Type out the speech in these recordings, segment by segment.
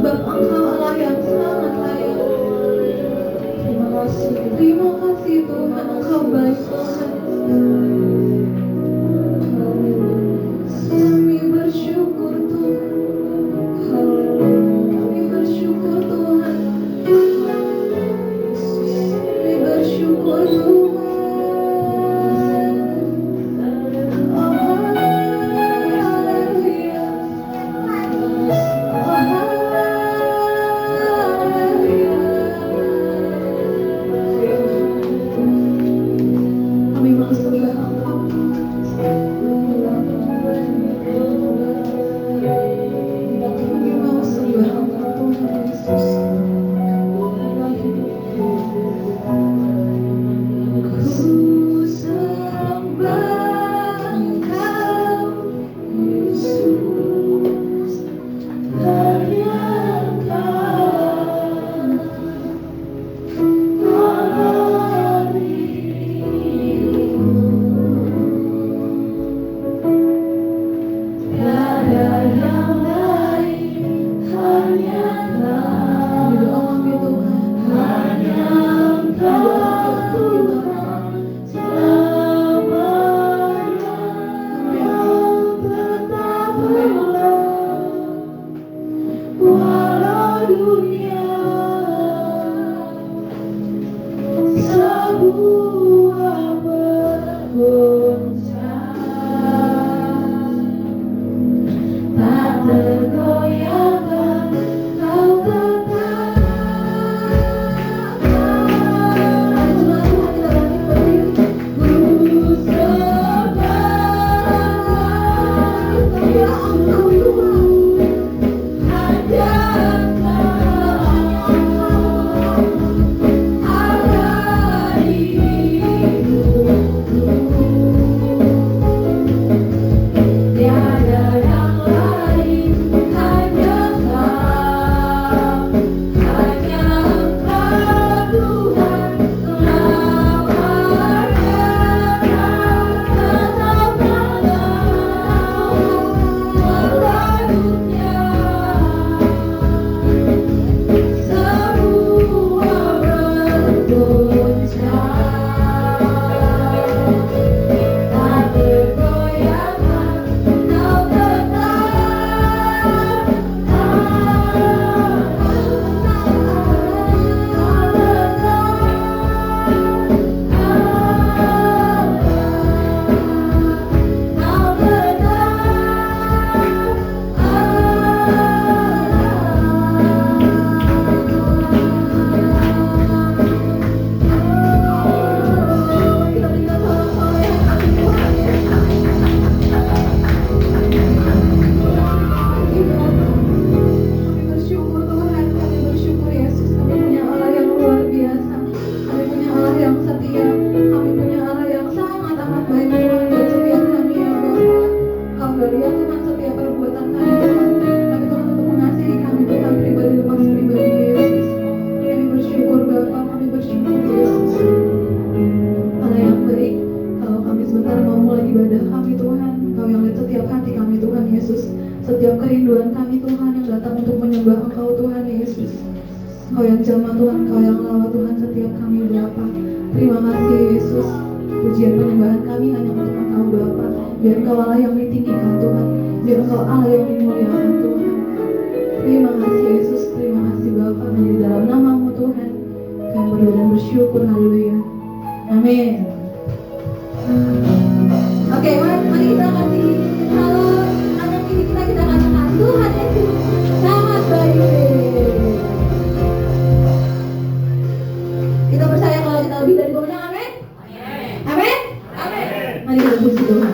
sebab Engkau Allah yang sangat layak. Terima kasih Tuhan, Engkau baik Tuhan. Kami bersyukur Tuhan. Kami bersyukur Tuhan. Kami bersyukur Tuhan. Setiap kerinduan kami Tuhan yang datang untuk menyembah Engkau Tuhan Yesus. Engkau yang jamah Tuhan, Engkau yang lawa Tuhan setiap kami Bapa. Terima kasih Yesus. Pujian penyembahan kami hanya untuk Engkau Bapa. Biar Engkau Allah yang ditinggikan Tuhan. Biar Engkau Allah yang dimuliakan Tuhan. Terima kasih Yesus. Terima kasih Bapa. Di dalam nama-Mu Tuhan kami berdoa dan bersyukur. Haleluya. Amin. Oke, mari kita kasih halo. Kita katakan Tuhan Yesus sangat baik. Kita percaya kalau kita lebih dari pemenang. Amin. Amin. Amin. Mari kita puji Tuhan.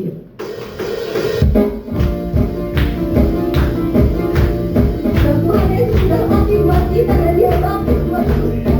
dia. Dan Tuhan Yesus sudah mati buat kita dan dia bangkit buat kita.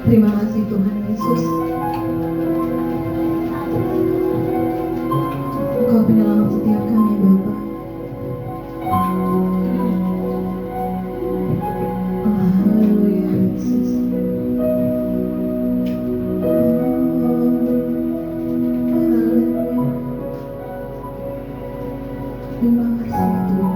Terima kasih Tuhan Yesus. Engkau penyelamat setiap kami Bapa. Oh, haleluya Yesus. Haleluya. Terima kasih Tuhan.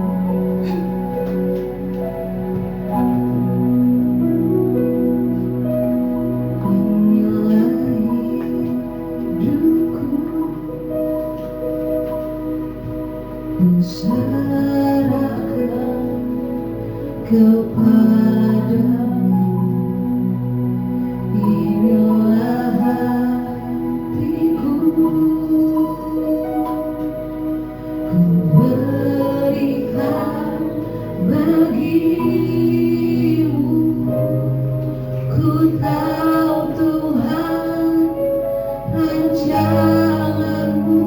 Serahkan kepadamu, inilah hatiku, ku berikan bagimu. Ku tahu Tuhan rancanganmu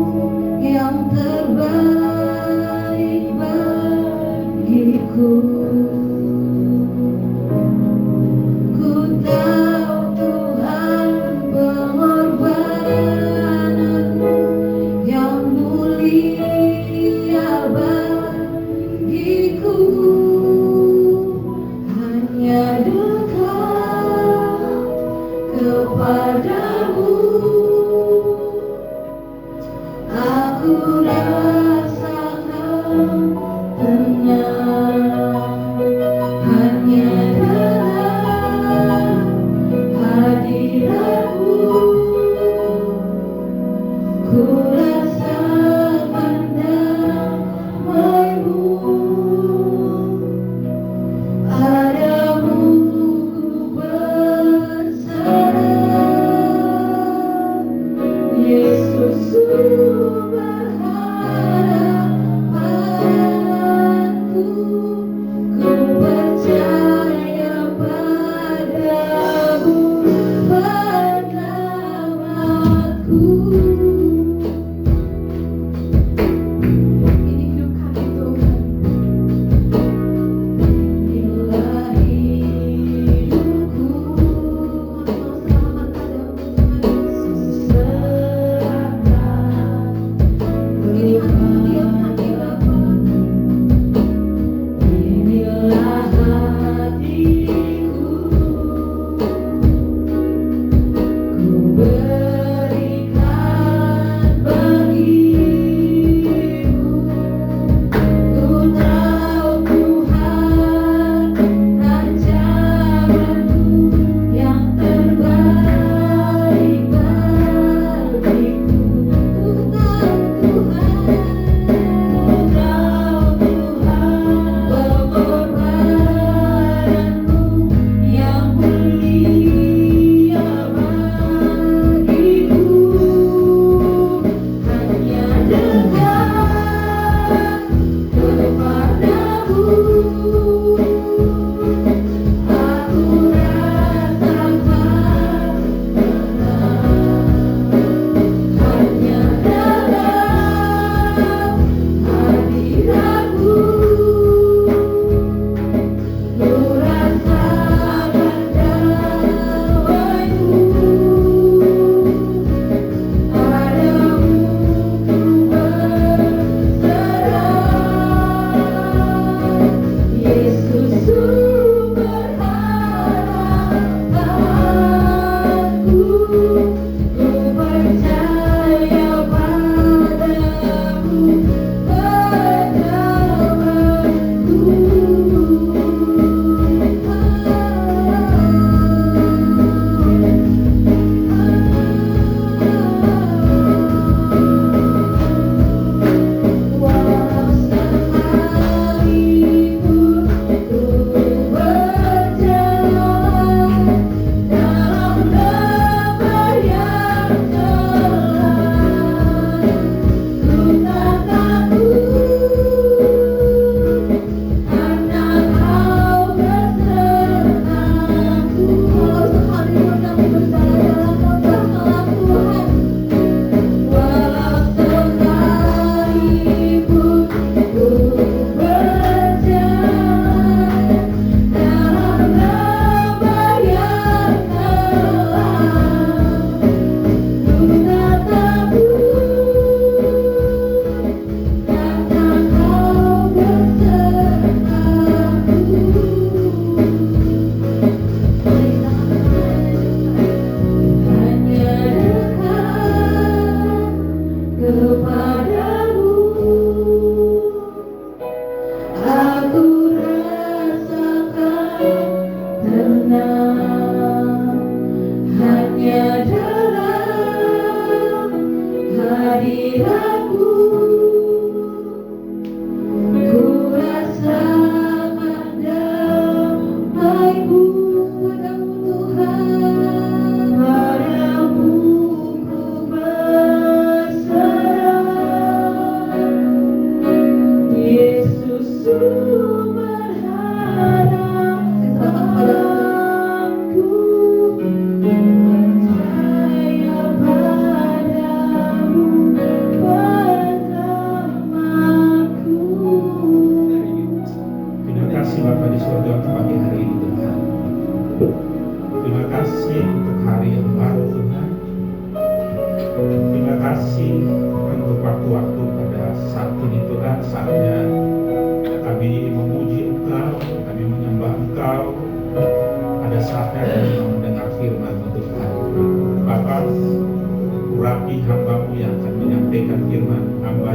yang terbaik bagiku.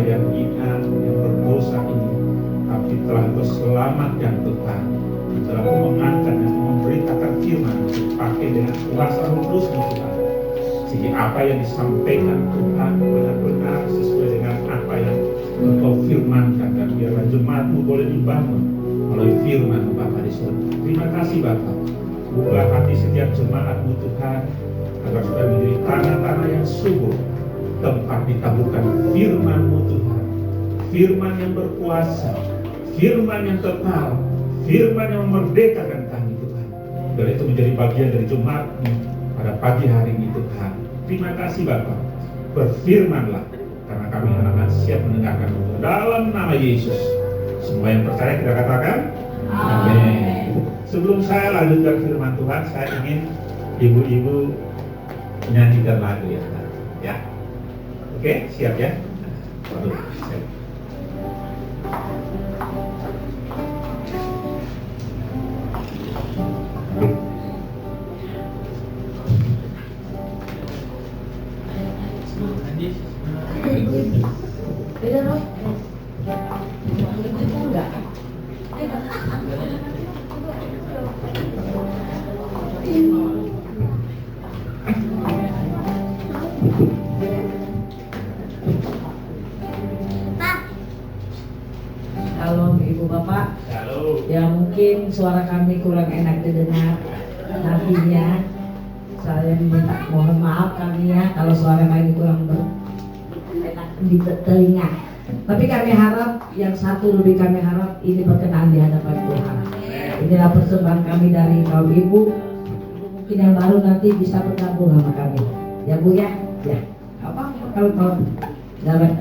yang hina, yang berdosa ini, tapi telah Engkau selamatkan Tuhan. Telah Engkau mengangkat dan memberitakan firman dipakai dengan kuasa Roh Kudus-Mu Tuhan. Sehingga apa yang disampaikan Tuhan benar-benar sesuai dengan apa yang Engkau firmankan, dan biarlah jemaat-Mu boleh dibangun melalui firman-Mu Bapa di surga. Terima kasih Bapa. Buka hati setiap jemaat-Mu Tuhan, agar supaya menjadi tanah-tanah yang subur, tempat ditaburkan firman-Mu Tuhan. Firman yang berkuasa, firman yang kekal, firman yang memerdekakan kami Tuhan. Dan itu menjadi bagian dari jemaat-Mu pada pagi hari ini Tuhan. Terima kasih Bapa. Berfirmanlah, karena kami anak-anak siap mendengarkan dalam nama Yesus. Semua yang percaya kita katakan amin. Sebelum saya lanjutkan firman Tuhan, saya ingin ibu-ibu menyanyikan lagu ya. Oke, siap ya? Waduh, siap. Beda Roy. Enggak. Halo Ibu Bapak. Halo. Ya mungkin suara kami kurang enak didengar. Nantinya saya minta mohon maaf kami ya kalau suara kami kurang enak di telinga. Tapi kami harap yang satu lebih kami harap ini berkenan di hadapan Tuhan. Inilah persembahan kami dari kaum ibu. Mungkin yang baru nanti bisa bergabung sama kami. Ya Bu ya. Ya. Apa kalau dapat.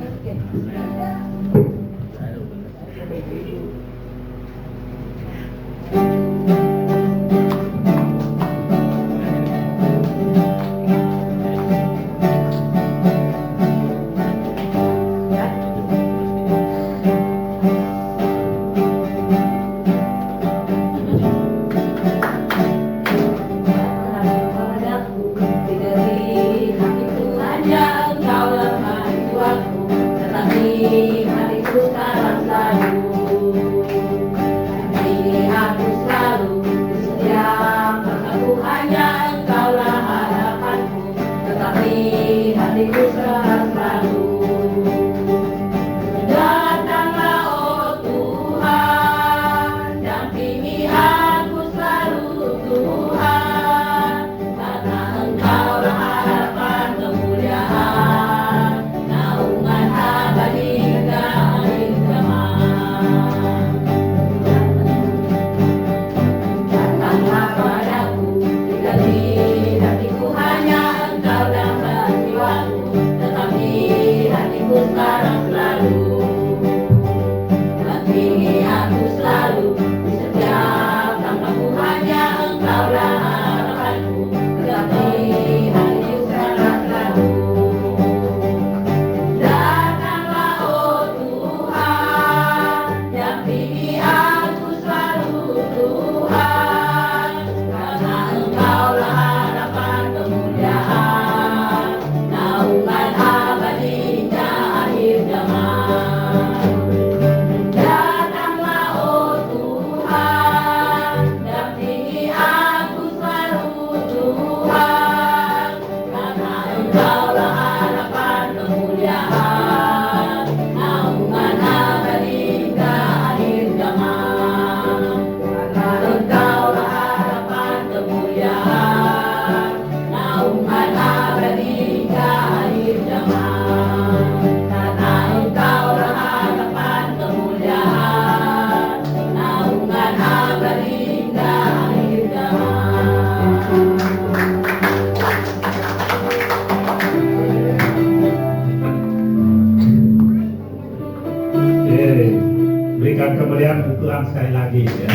Tuhan sekali lagi ya.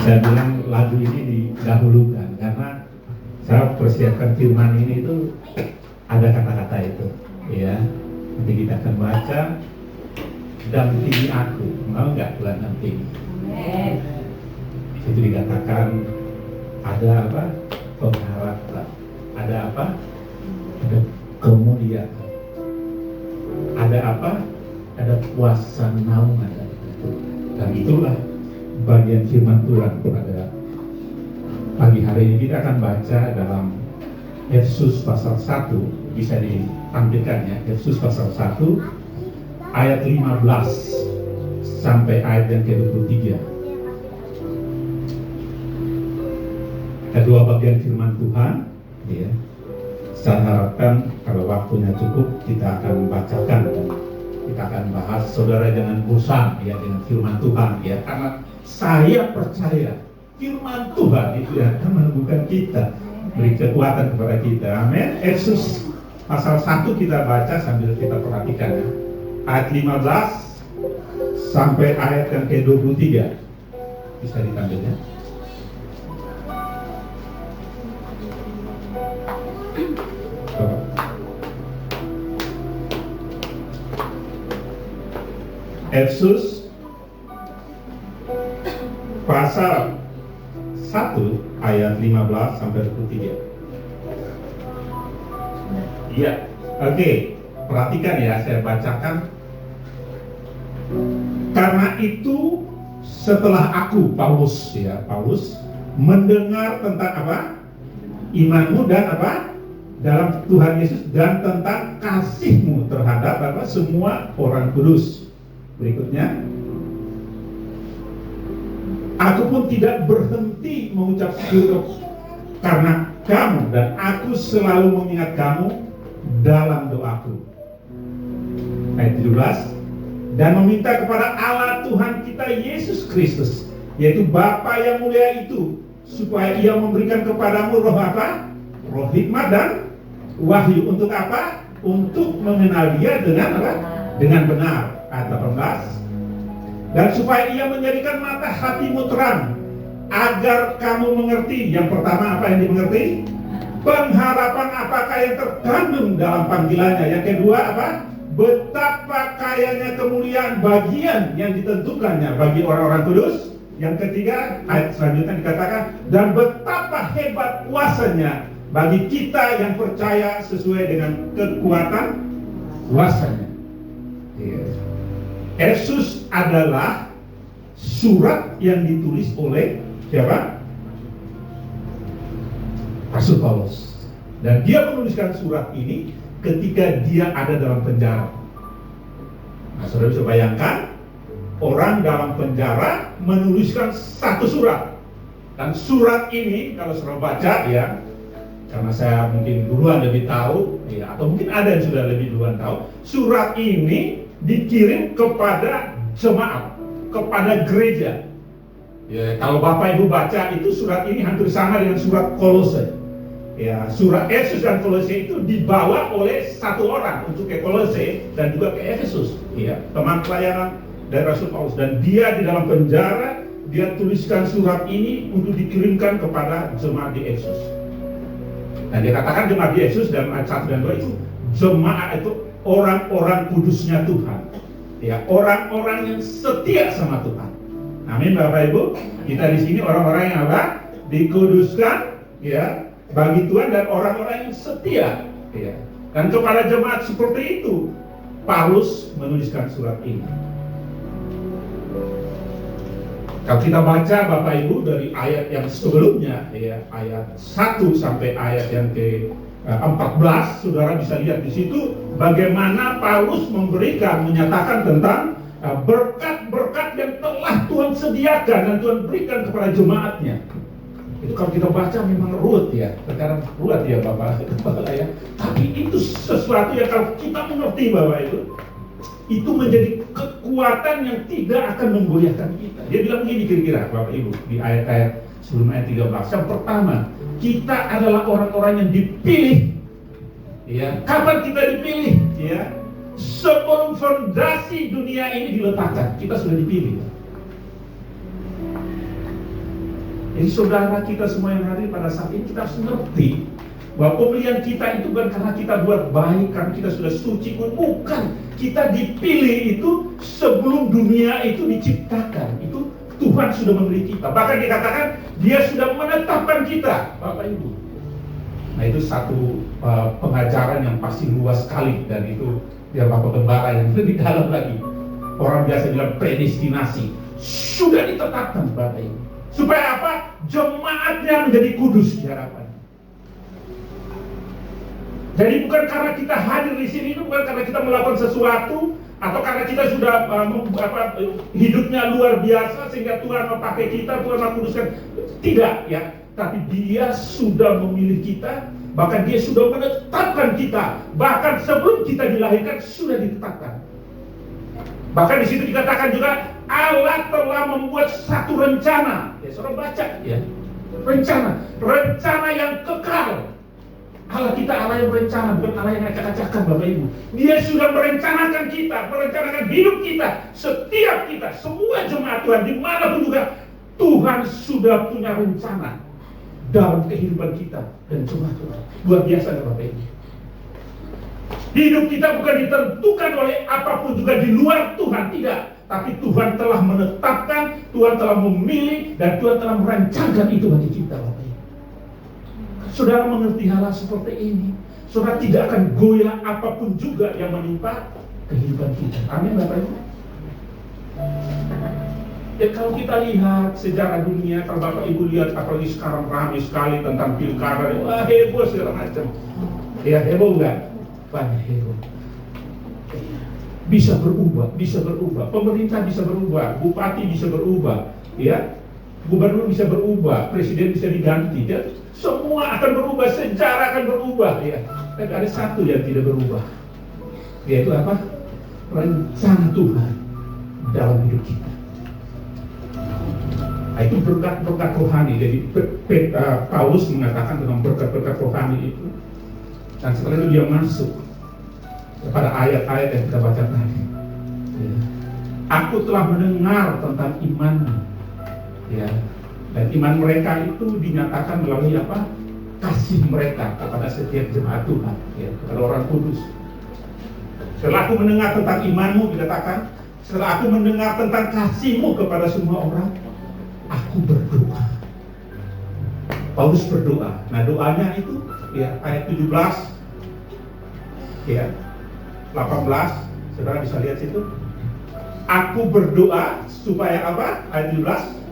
Saya bilang lagu ini didahulukan karena saya persiapkan firman ini itu ada kata-kata itu ya. Nanti kita akan baca, dampingi aku, mau nggak Tuhan dampingi? Itu dikatakan ada apa? Pengharapan, ada apa? Ada kemuliaan, ada ada apa? Ada kuasa naungan. Dan itulah bagian firman Tuhan pada pagi hari ini. Kita akan baca dalam Efesus pasal 1, bisa ditampilkan ya, Efesus pasal 1 ayat 15 sampai ayat yang ke-23. Kedua bagian firman Tuhan ya. Saya harapkan kalau waktunya cukup kita akan bacakan dan kita akan bahas. Saudara jangan bosan ya dengan firman Tuhan ya, karena saya percaya firman Tuhan itu yang akan menemukan kita, beri kekuatan kepada kita. Amin. Efesus pasal 1 kita baca sambil kita perhatikan ya. Ayat 15 sampai ayat yang ke-23. Bisa ditampilkan. Efesus pasal 1 ayat 15 sampai 23. Iya, oke. Perhatikan ya, saya bacakan. Karena itu setelah aku Paulus mendengar tentang apa? Imanmu dan apa? Dalam Tuhan Yesus dan tentang kasihmu terhadap apa? Semua orang kudus. Berikutnya, aku pun tidak berhenti mengucap syukur karena kamu, dan aku selalu mengingat kamu dalam doaku. Ayat 17, dan meminta kepada Allah Tuhan kita Yesus Kristus, yaitu Bapa yang mulia itu, supaya Ia memberikan kepadamu roh apa? Roh hikmat dan wahyu. Untuk apa? Untuk mengenal Dia dengan apa? Dengan benar. Ayat 18, dan supaya Ia menjadikan mata hatimu terang, agar kamu mengerti. Yang pertama apa yang dimengerti? Pengharapan apakah yang terkandung dalam panggilannya. Yang kedua apa? Betapa kayanya kemuliaan bagian yang ditentukannya bagi orang-orang kudus. Yang ketiga, ayat selanjutnya dikatakan, dan betapa hebat kuasanya bagi kita yang percaya sesuai dengan kekuatan kuasanya. Efesus adalah surat yang ditulis oleh siapa? Rasul Paulus. Dan dia menuliskan surat ini ketika dia ada dalam penjara. Nah, saudara bisa bayangkan, orang dalam penjara menuliskan satu surat. Dan surat ini kalau saudara baca ya, karena saya mungkin duluan lebih tahu ya, atau mungkin ada yang sudah lebih duluan tahu, surat ini dikirim kepada jemaat, kepada gereja. Ya, kalau Bapak Ibu baca itu surat ini hampir sama dengan surat Kolose. Ya, surat Efesus dan Kolose itu dibawa oleh satu orang untuk ke Kolose dan juga ke Efesus. Ya, teman pelayanan dari Rasul Paulus, dan dia di dalam penjara, dia tuliskan surat ini untuk dikirimkan kepada jemaat di Efesus. Dan dia katakan jemaat di Efesus dalam ayat 1 dan 2 itu jemaat itu orang-orang kudusnya Tuhan, ya, orang-orang yang setia sama Tuhan. Amin, Bapak Ibu. Kita di sini orang-orang yang apa? Dikuduskan, ya, bagi Tuhan, dan orang-orang yang setia, ya. Dan kepada jemaat seperti itu, Paulus menuliskan surat ini. Kalau kita baca Bapak Ibu dari ayat yang sebelumnya, ya, ayat 1 sampai ayat yang ke-14, saudara bisa lihat di situ bagaimana Paulus menyatakan tentang berkat-berkat yang telah Tuhan sediakan dan Tuhan berikan kepada jemaatnya. Itu kalau kita baca memang ruwet ya, terkadang ruwet ya Bapak ya. Tapi itu sesuatu yang kalau kita mengerti Bapak itu menjadi kekuatan yang tidak akan menggoyahkan kita. Dia bilang begini kira-kira Bapak Ibu di ayat-ayat sebelum ayat 13. Yang pertama, kita adalah orang-orang yang dipilih. Ya, kapan kita dipilih? Ya, sebelum fondasi dunia ini diletakkan, kita sudah dipilih. Jadi saudara kita semua yang hadir pada saat ini, kita harus mengerti bahwa pemilihan kita itu bukan karena kita buat baik, karena kita sudah suci, bukan. Kita dipilih itu sebelum dunia itu diciptakan. Itu Tuhan sudah memilih kita. Bahkan dikatakan Dia sudah menetapkan kita, Bapak Ibu. Nah, itu satu pengajaran yang pasti luas sekali, dan itu Biar Bapak Gembala yang lebih dalam lagi. Orang biasa bilang predestinasi. Sudah ditetapkan Bapak Ibu. Supaya apa? Jemaatnya menjadi kudus di hadapan. Jadi bukan karena kita hadir di sini, itu bukan karena kita melakukan sesuatu atau karena kita sudah hidupnya luar biasa sehingga Tuhan memakai kita, Tuhan mengkuduskan. Tidak ya, tapi Dia sudah memilih kita, bahkan Dia sudah menetapkan kita, bahkan sebelum kita dilahirkan sudah ditetapkan. Bahkan di situ dikatakan juga Allah telah membuat satu rencana. Ya, saudara baca ya, rencana yang kekal. Allah kita Allah yang berencana, bukan Allah yang acak-acakan Bapak Ibu. Dia sudah merencanakan kita, merencanakan hidup kita, setiap kita, semua jemaat Tuhan, dimanapun juga Tuhan sudah punya rencana dalam kehidupan kita dan jemaat Tuhan. Luar biasa Bapak Ibu. Hidup kita bukan ditentukan oleh apapun juga di luar Tuhan, tidak. Tapi Tuhan telah menetapkan, Tuhan telah memilih, dan Tuhan telah merancangkan itu bagi kita Bapak Ibu. Saudara mengerti hal seperti ini, saudara tidak akan goyah apapun juga yang menimpa kehidupan kita. Amin Bapak Ibu. Ya kalau kita lihat sejarah dunia, kalau Bapak Ibu lihat apalagi sekarang ramai sekali tentang pilkada, wah heboh segala macam. Ya heboh enggak? Banyak heboh. Bisa berubah, pemerintah bisa berubah, bupati bisa berubah, ya, gubernur bisa berubah, presiden bisa diganti, ya. Semua akan berubah, sejarah akan berubah, ya. Tapi ada satu yang tidak berubah, yaitu apa? Rencana Tuhan dalam hidup kita. Nah, itu berkat-berkat rohani. Jadi Paulus mengatakan tentang berkat-berkat rohani itu, dan setelah itu dia masuk kepada ayat-ayat yang kita baca tadi. Ya. Aku telah mendengar tentang imanmu, ya. Dan iman mereka itu dinyatakan melalui apa? Kasih mereka kepada setiap jemaat Tuhan, ya, kepada orang kudus. Setelah aku mendengar tentang imanmu, dikatakan, setelah aku mendengar tentang kasihmu kepada semua orang, aku berdoa. Paulus berdoa. Nah doanya itu, ya, ayat 17, ya, 18, saudara bisa lihat situ. Aku berdoa supaya apa? Ayat 17.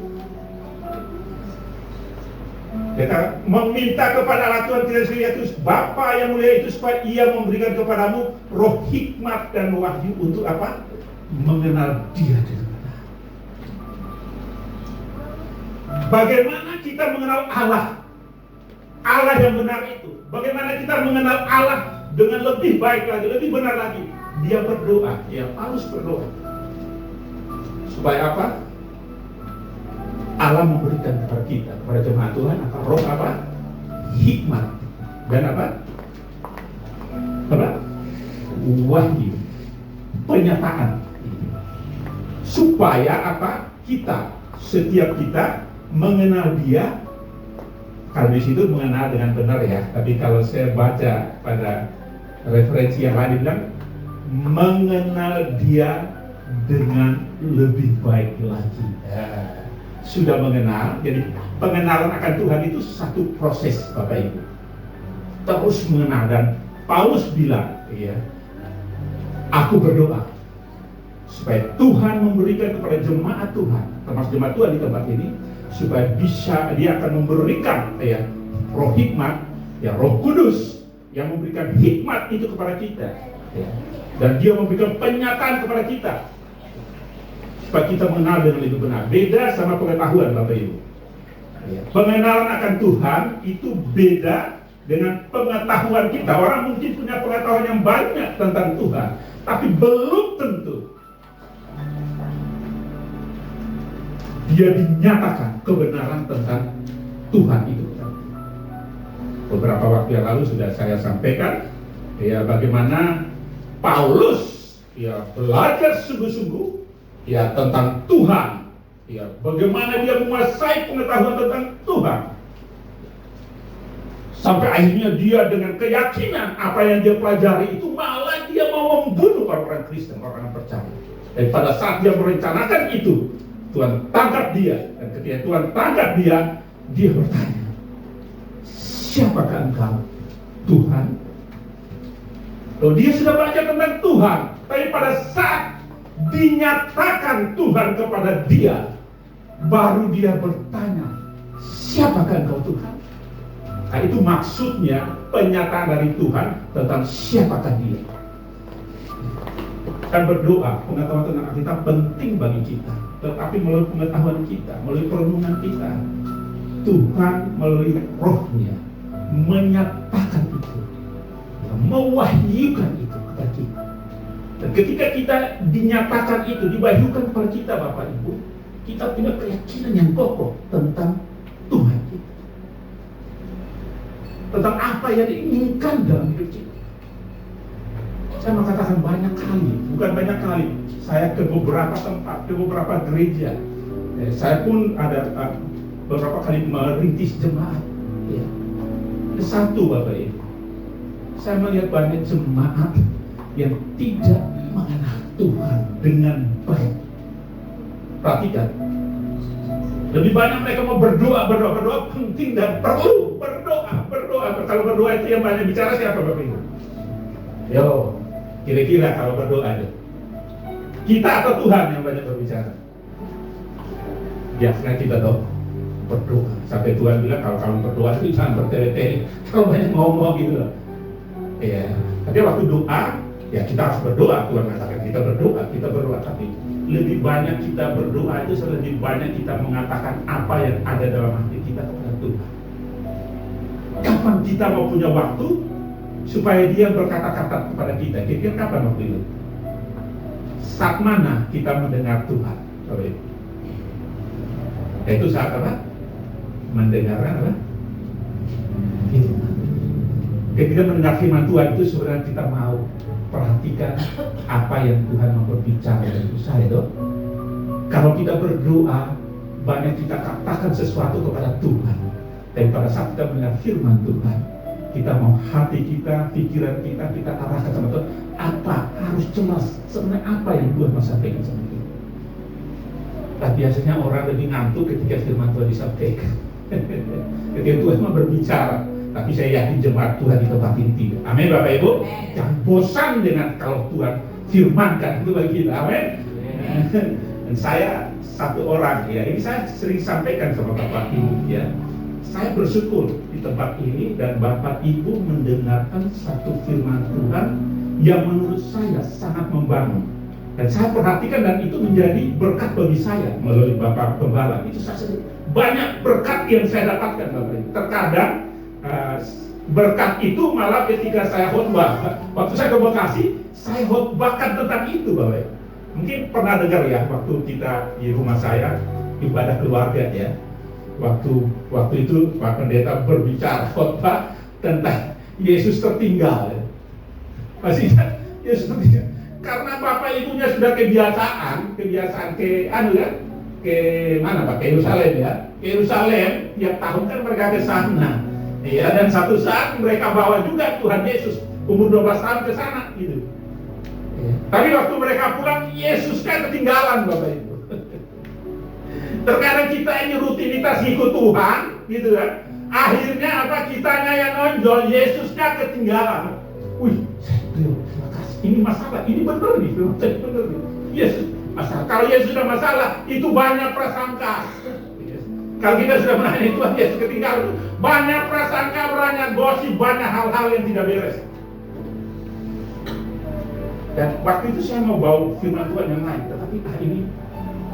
Kita meminta kepada Allah Tuhan kita Yesus Bapa yang mulia itu supaya Ia memberikan kepadamu roh hikmat dan wahyu untuk apa? Mengenal Dia dengan benar. Bagaimana kita mengenal Allah? Allah yang benar itu. Bagaimana kita mengenal Allah dengan lebih baik lagi, lebih benar lagi? Dia berdoa, ya Paulus berdoa. Supaya apa? Allah memberikan kepada kita, kepada jemaat Tuhan, apa? Roh apa? Hikmat dan apa? Wahyu, penyataan. Supaya apa? Kita, setiap kita mengenal Dia. Kalau di situ mengenal dengan benar ya. Tapi kalau saya baca pada referensi yang lain bilang mengenal Dia dengan lebih baik lagi. Sudah mengenal, jadi pengenalan akan Tuhan itu satu proses Bapak Ibu. Terus mengenal, dan Paulus bilang, ya, aku berdoa supaya Tuhan memberikan kepada jemaat Tuhan, termasuk jemaat Tuhan di tempat ini, supaya bisa Dia akan memberikan, ya, roh hikmat, ya, Roh Kudus yang memberikan hikmat itu kepada kita, ya, dan Dia memberikan penyataan kepada kita. Supaya kita mengenal dengan lebih benar. Beda sama pengetahuan Bapak Ibu. Pengenalan akan Tuhan itu beda dengan pengetahuan kita. Orang mungkin punya pengetahuan yang banyak tentang Tuhan, tapi belum tentu dia dinyatakan kebenaran tentang Tuhan itu. Beberapa waktu yang lalu sudah saya sampaikan, ya, bagaimana Paulus, ya, belajar sungguh-sungguh, ya, tentang Tuhan, ya, bagaimana dia menguasai pengetahuan tentang Tuhan, sampai akhirnya dia dengan keyakinan apa yang dia pelajari itu malah dia mau membunuh orang-orang Kristen, orang-orang percaya. Dan pada saat dia merencanakan itu, Tuhan tangkap dia, dan ketika Tuhan tangkap dia, dia bertanya, siapakah engkau? Tuhan. Loh, dia sudah belajar tentang Tuhan, tapi pada saat dinyatakan Tuhan kepada dia, baru dia bertanya, siapakah engkau Tuhan? Nah, itu maksudnya penyataan dari Tuhan tentang siapakah dia. Dan berdoa, pengetahuan tentang Alkitab penting bagi kita. Tetapi melalui pengetahuan kita, melalui perenungan kita, Tuhan melalui rohnya menyatakan itu, mewahyukan itu kepada kita. Dan ketika kita dinyatakan itu, diwahyukan kepada kita Bapak Ibu, kita punya keyakinan yang kokoh tentang Tuhan kita, tentang apa yang diinginkan dalam hidup kita. Saya mengatakan banyak kali, bukan banyak kali, saya ke beberapa tempat, ke beberapa gereja. Saya pun ada beberapa kali merintis jemaat. Ya. Satu Bapak Ibu, saya melihat banyak jemaat yang tidak mengenal Tuhan dengan baik. Perhatikan, lebih banyak mereka mau berdoa penting dan perlu berdoa. Kalau berdoa itu yang banyak bicara siapa Bapak Ibu? Yo, kira-kira kalau berdoa itu kita atau Tuhan yang banyak berbicara? Biasanya kita dong berdoa. Sampai Tuhan bilang kalau kamu berdoa itu jangan bertele-tele, kalau banyak ngomong gitu loh. Ya, tapi waktu doa, ya kita harus berdoa. Tuhan mengatakan kita berdoa. Tapi lebih banyak kita berdoa itu lebih banyak kita mengatakan apa yang ada dalam hati kita kepada Tuhan. Kapan kita mau punya waktu supaya dia berkata-kata kepada kita? Kira-kira kapan waktu itu? Saat mana kita mendengar Tuhan? Itu saat apa? Mendengarkan apa? Firman. Ketika mendengar firman Tuhan itu sebenarnya kita mau perhatikan apa yang Tuhan mau berbicara dengan saya dong. Kalau kita berdoa, banyak kita katakan sesuatu kepada Tuhan. Dan pada saat kita mendengar firman Tuhan, kita mau hati kita, pikiran kita arahkan sama Tuhan. Apa harus cemas? Sebenarnya apa yang Tuhan mau sampaikan sama kita? Nah, biasanya orang lebih ngantuk ketika firman Tuhan disampaikan. Ketika Tuhan mau berbicara, tapi saya yakin jemaat Tuhan di tempat ini tidak. Amin Bapak Ibu. Jangan bosan dengan kalau Tuhan firmankan itu bagi kita. Amin. Dan saya satu orang ya, ini saya sering sampaikan sama Bapak Ibu ya. Saya bersyukur di tempat ini dan Bapak Ibu mendengarkan satu firman Tuhan yang menurut saya sangat membangun. Dan saya perhatikan dan itu menjadi berkat bagi saya melalui Bapak Pembala. Itu saya banyak berkat yang saya dapatkan Bapak Ibu. Terkadang berkat itu malah ketika saya khotbah. Waktu saya ke Bekasi, saya khotbahkan tentang itu Bapak Ibu. Mungkin pernah dengar ya waktu kita di rumah saya ibadah keluarga ya. Waktu itu Pak Pendeta berbicara khotbah tentang Yesus tertinggal. Masih ingat Yesus tertinggal? Karena bapak ibunya sudah kebiasaan ke mana Pak? Ke Yerusalem ya. Ke Yerusalem tiap tahun kan mereka ke sana. Ya, dan satu saat mereka bawa juga Tuhan Yesus umur 12 tahun ke sana gitu. Ya. Tapi waktu mereka pulang Yesus kan ketinggalan Bapak Ibu. Terkadang kita ini rutinitas ikut Tuhan gitu kan. Akhirnya apa? Kitanya yang nonjol, Yesusnya ketinggalan. Wih, terima kasih. Ini masalah, ini benar nih, benar nih. Yesus masalah. Kalau Yesus sudah masalah, itu banyak prasangka. Kalau kita sudah menanya Tuhan Yesus ketinggalan, banyak prasangka, banyak gosip, banyak hal-hal yang tidak beres. Dan waktu itu saya mau bawa firman Tuhan yang lain, tetapi ini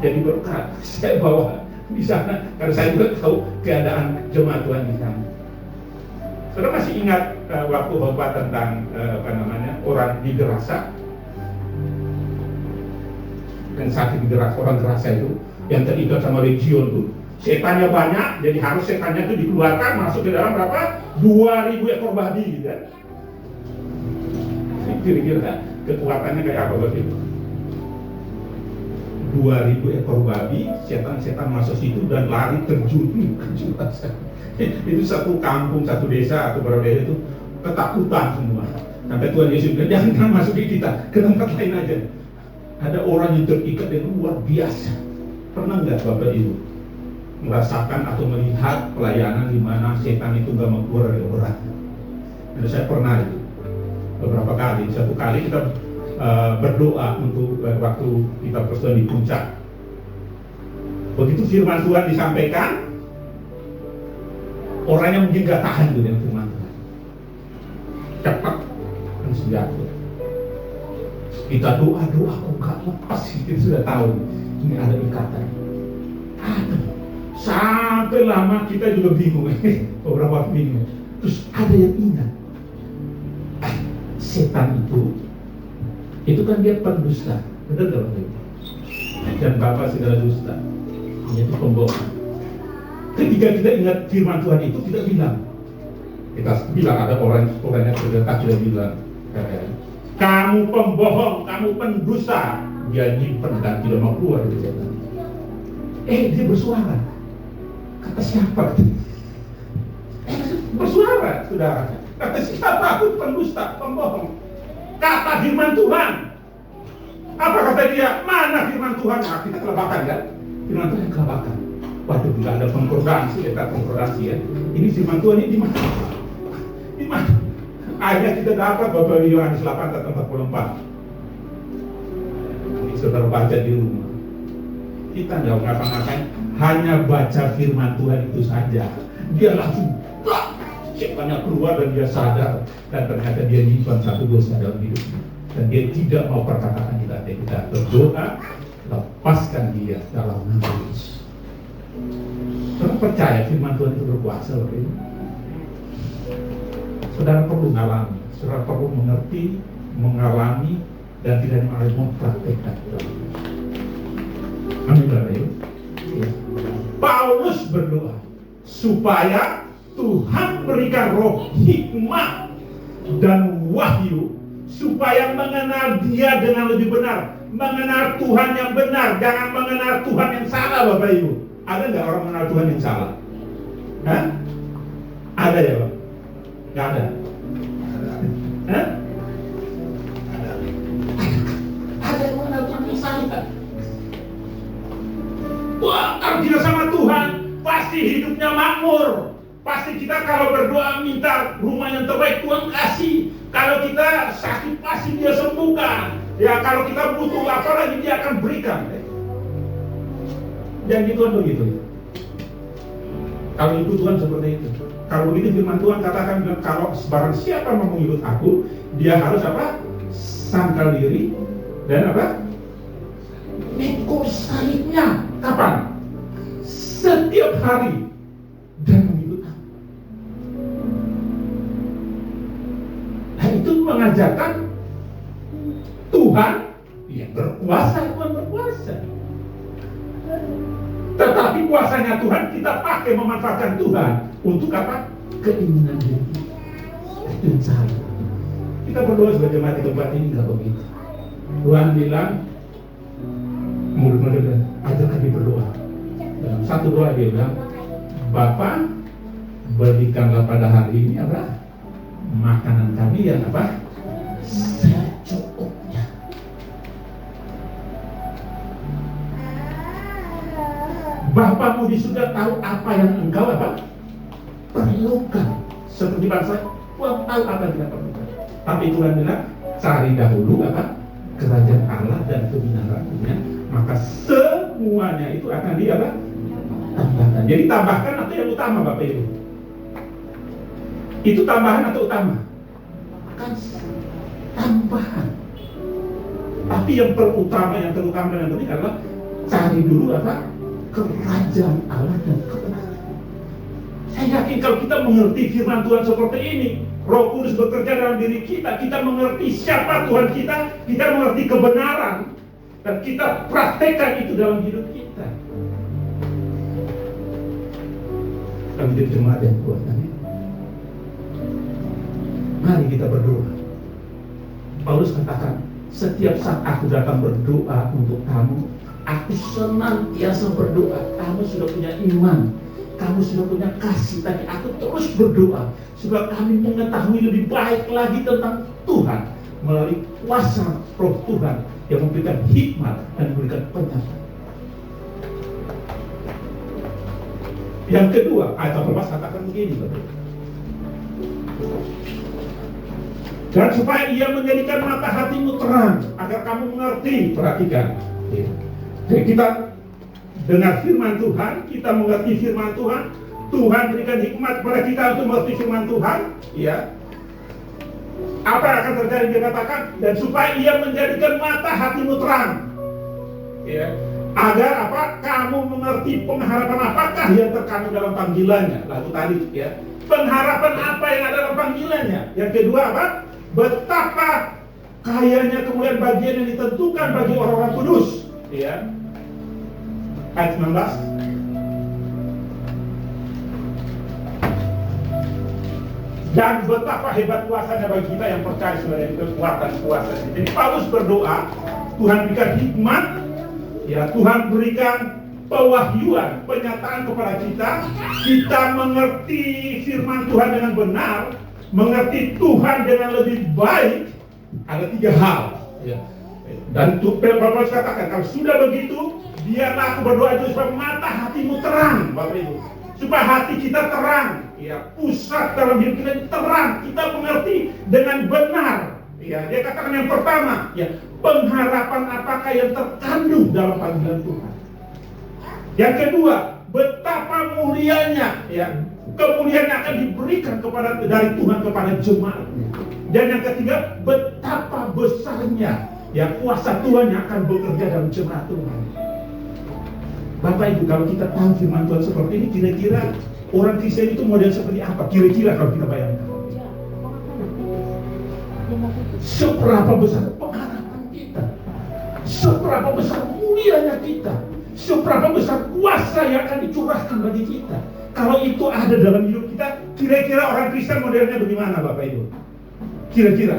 jadi berkat. Saya bawa di sana karena saya juga tahu keadaan jemaat Tuhan di sana. Saudara masih ingat waktu khotbah tentang orang di Gerasa dan sakit di Gerasa, orang Gerasa itu yang terikat sama legion tuh, setannya banyak, jadi harus setannya itu dikeluarkan masuk ke dalam berapa? 2.000 ekor babi gitu kan. Kira-kira kekuatannya kayak apa begitu? 2.000 ekor babi, setan-setan masuk situ dan lari terjun. Itu satu kampung, satu desa, atau beberapa desa itu ketakutan semua. Sampai Tuhan Yesus bilang, jangan masuk di kita, ke tempat lain aja. Ada orang yang terikat yang luar biasa. Pernah nggak Bapak Ibu merasakan atau melihat pelayanan di mana setan itu nggak mau keluar dari orang? Dan saya pernah itu. beberapa kali. Satu kali kita berdoa untuk waktu kita persekutuan di puncak. Begitu firman Tuhan disampaikan, orangnya mungkin gak tahan gitu dengan firman Tuhan. Cepat langsung jatuh. Kita doa kok gak lepas, kita sudah tahu ini ada ikatan. Aduh, sampai lama kita juga bingung, beberapa bingung. Terus ada yang ingat, setan itu kan dia pendusta, betul gak Bapak Ibu? Dan Bapak segala dusta, yaitu pembohong. Ketika kita ingat firman Tuhan itu, kita bilang ada orangnya terdekat sudah bilang, kamu pembohong, kamu pendusta. Dia nyimpen dan tidak mau keluar dari setan. Dia bersuara. Kata siapa? Bersuara, saudara. Kata siapa? Aku pendusta, pembohong. Kata firman Tuhan. Apa kata dia? Mana firman Tuhan? Nah, kita kelebakan kan? Firman Tuhan kelebakan. Waduh, nggak ada konkordansi, kita konkordansi ya. Ini firman Tuhan ini di mana? Di mana? Akhirnya kita dapat Bapak Yohanes 8:44. Ini saudara baca di rumah. Kita nggak ngapa-ngapain, hanya baca firman Tuhan itu saja. Dia langsung setannya keluar dan dia sadar, dan ternyata dia nyimpan satu dosa dalam hidupnya. Dan dia tidak mau perkataan kita berdoa, lepaskan dia dalam nama Yesus. Saudara percaya firman Tuhan itu berkuasa, Bapak Ibu? Saudara perlu mengalami, saudara perlu mengerti, mengalami, dan tidak hanya mempraktekkan. Amin, Bapak Ibu. Ya. Paulus berdoa supaya Tuhan berikan roh hikmah dan wahyu supaya mengenal Dia dengan lebih benar, mengenal Tuhan yang benar, jangan mengenal Tuhan yang salah, Bapak Ibu. Ada nggak orang mengenal Tuhan yang salah? Hah? Ada ya, Pak? Nggak ada. Hah? Ada yang mengenal Tuhan yang salah. Wah, kalau kita sama Tuhan, pasti hidupnya makmur. Pasti kita kalau berdoa minta rumah yang terbaik, Tuhan kasih. Kalau kita sakit, pasti Dia sembuhkan. Ya, kalau kita butuh apa lagi, Dia akan berikan. Janji Tuhan begitu. Kalau itu Tuhan seperti itu. Kalau begitu firman Tuhan katakan, kalau barang siapa mau mengikut aku, dia harus apa? Sangkal diri dan apa? Mengikut salibnya. Kapan? Setiap hari dan mengikut aku. Nah, itu mengajarkan Tuhan yang berkuasa, Tuhan berkuasa. Tetapi kuasanya Tuhan kita pakai memanfaatkan Tuhan untuk apa? Keinginan diri. Itu yang salah. Kita berdoa sebagai jemaat di tempat ini nggak begitu. Tuhan bilang, murid-murid ajak kami berdoa. Dalam satu doa dia bilang, Bapa, berikanlah pada hari ini apa? Makanan kami yang apa? Secukupnya. Bapamu di surga tahu apa yang engkau apa? Perlukan. Seperti bangsa, Tuhan tahu apa yang kita perlukan. Tapi Tuhan bilang, cari dahulu apa? Kerajaan Allah dan kebenarannya, maka semuanya itu akan di apa? Tambahkan. Jadi tambahkan atau yang utama, Bapak Ibu? Itu tambahan atau utama? Kan tambahan. Tapi yang terutama yang penting adalah cari dulu apa? Kerajaan Allah dan kebenaran. Saya yakin kalau kita mengerti firman Tuhan seperti ini, Roh Kudus bekerja dalam diri kita, kita mengerti siapa Tuhan kita mengerti kebenaran, dan kita praktekkan itu dalam hidup kita. Kami jadi jemaat yang kuat, amin. Mari kita berdoa. Paulus katakan, setiap saat aku datang berdoa untuk kamu, aku senantiasa berdoa. Kamu sudah punya iman, kamu sudah punya kasih, tapi aku terus berdoa supaya kami mengetahui lebih baik lagi tentang Tuhan melalui kuasa Roh Tuhan yang memberikan hikmat dan memberikan penyertaan. Yang kedua, ayat 14 katakan begini, Bapak. Dan supaya ia menjadikan mata hatimu terang, agar kamu mengerti. Perhatikan. Ya. Jadi kita dengar firman Tuhan, kita mengerti firman Tuhan, Tuhan berikan hikmat kepada kita untuk mengerti firman Tuhan. Ya. Apa yang akan terjadi? Dia katakan, dan supaya ia menjadikan mata hatimu terang. Ya. Agar apa? Kamu mengerti pengharapan apakah yang terkandung dalam panggilannya. Lalu tadi ya, pengharapan apa yang ada dalam panggilannya. Yang kedua apa? Betapa kayanya kemuliaan bagian yang ditentukan bagi orang-orang kudus. Ya. Ayat 19. Dan betapa hebat kuasanya bagi kita yang percaya sebenarnya kekuatan kuasa. Jadi Paulus berdoa, Tuhan berikan hikmat, ya Tuhan berikan pewahyuan, penyataan kepada kita mengerti firman Tuhan dengan benar, mengerti Tuhan dengan lebih baik. Ada 3 hal. Ya. Dan Paulus katakan, kalau sudah begitu, biarlah aku berdoa itu supaya mata hatimu terang, Bapak Ibu. Supaya hati kita terang, ya, pusat dalam hidup kita terang, kita mengerti dengan benar. Ya, dia katakan yang pertama, ya, pengharapan apakah yang terkandung dalam panggilan Tuhan. Yang kedua, betapa mulianya, ya, kemuliaan yang akan diberikan dari Tuhan kepada jemaatnya. Dan yang ketiga, betapa besarnya, ya, kuasa Tuhan yang akan bekerja dalam jemaat Tuhan. Bapak Ibu, kalau kita tahu firman Tuhan seperti ini, kira-kira orang Kristen itu model seperti apa? Kira-kira kalau kita bayangkan. Seberapa besar pengharapan kita, seberapa besar mulianya kita, seberapa besar kuasa yang akan dicurahkan bagi kita. Kalau itu ada dalam hidup kita, kira-kira orang Kristen modelnya bagaimana, Bapak Ibu? Kira-kira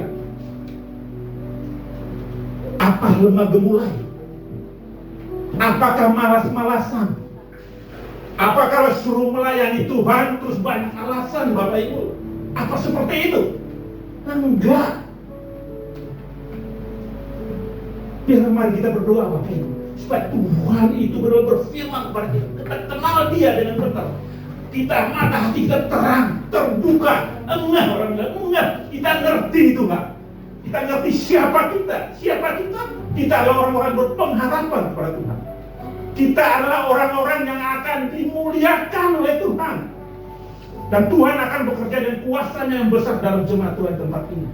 apa lemah gemulai? Apakah malas-malasan? Apa kalau suruh melayani Tuhan terus banyak alasan, Bapak Ibu? Apa seperti itu? Enggak. Biar mari kita berdoa, Bapak Ibu, supaya Tuhan itu benar-benar berfirman kepada kita. Kita kenal Dia dengan benar. Kita mata hati kita terang, terbuka. Enggak, orang bilang enggak. Kita ngerti itu enggak. Kita ngerti siapa kita. Siapa kita? Kita adalah orang-orang berpengharapan kepada Tuhan. Kita adalah orang-orang yang akan dimuliakan oleh Tuhan. Dan Tuhan akan bekerja dengan kuasanya yang besar dalam jemaat Tuhan tempat ini.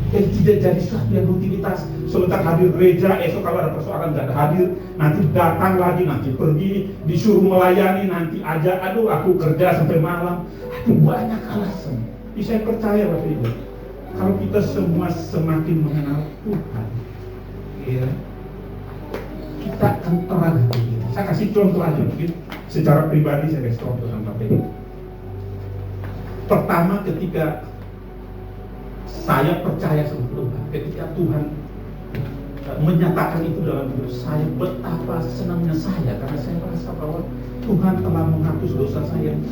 Jadi tidak jadi suatu yang rutinitas. Sebentar hadir gereja, esok kalau ada persoalan nggak ada hadir, nanti datang lagi, nanti pergi, disuruh melayani, nanti aja, aduh aku kerja sampai malam. Aduh, banyak alasan. Jadi saya percaya Bapak Ibu, kalau kita semua semakin mengenal Tuhan, ya, kita akan terang hati kita. Saya kasih contoh aja mungkin secara pribadi, saya kasih contoh sama Bapak Ibu. Pertama, ketika saya percaya sama Tuhan, ketika Tuhan menyatakan itu dalam hidup saya, betapa senangnya saya, karena saya merasa bahwa Tuhan telah menghapus dosa saya yang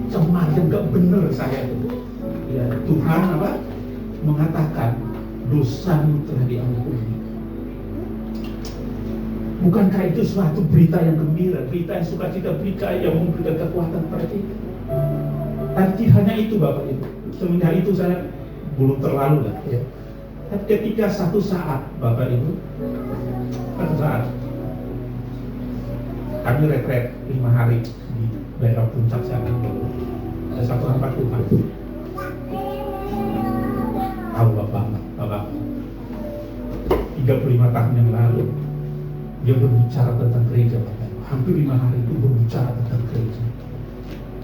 cemar dan gak benar saya itu. Ya, Tuhan apa? Mengatakan dosamu telah diampuni. Bukankah itu suatu berita yang gembira, berita yang sukacita, berita yang memberikan kekuatan kepada kita? Dan tidak hanya itu Bapak Ibu, semenjak itu saya belum terlalu lah ya. Tapi ketika satu saat Bapak Ibu, satu saat kami retret 5 hari di daerah puncak sana, ada satu hamba Tuhan. Tahu Bapak 35 tahun yang lalu dia berbicara tentang gereja, Bapak. Hampir 5 hari itu berbicara tentang gereja.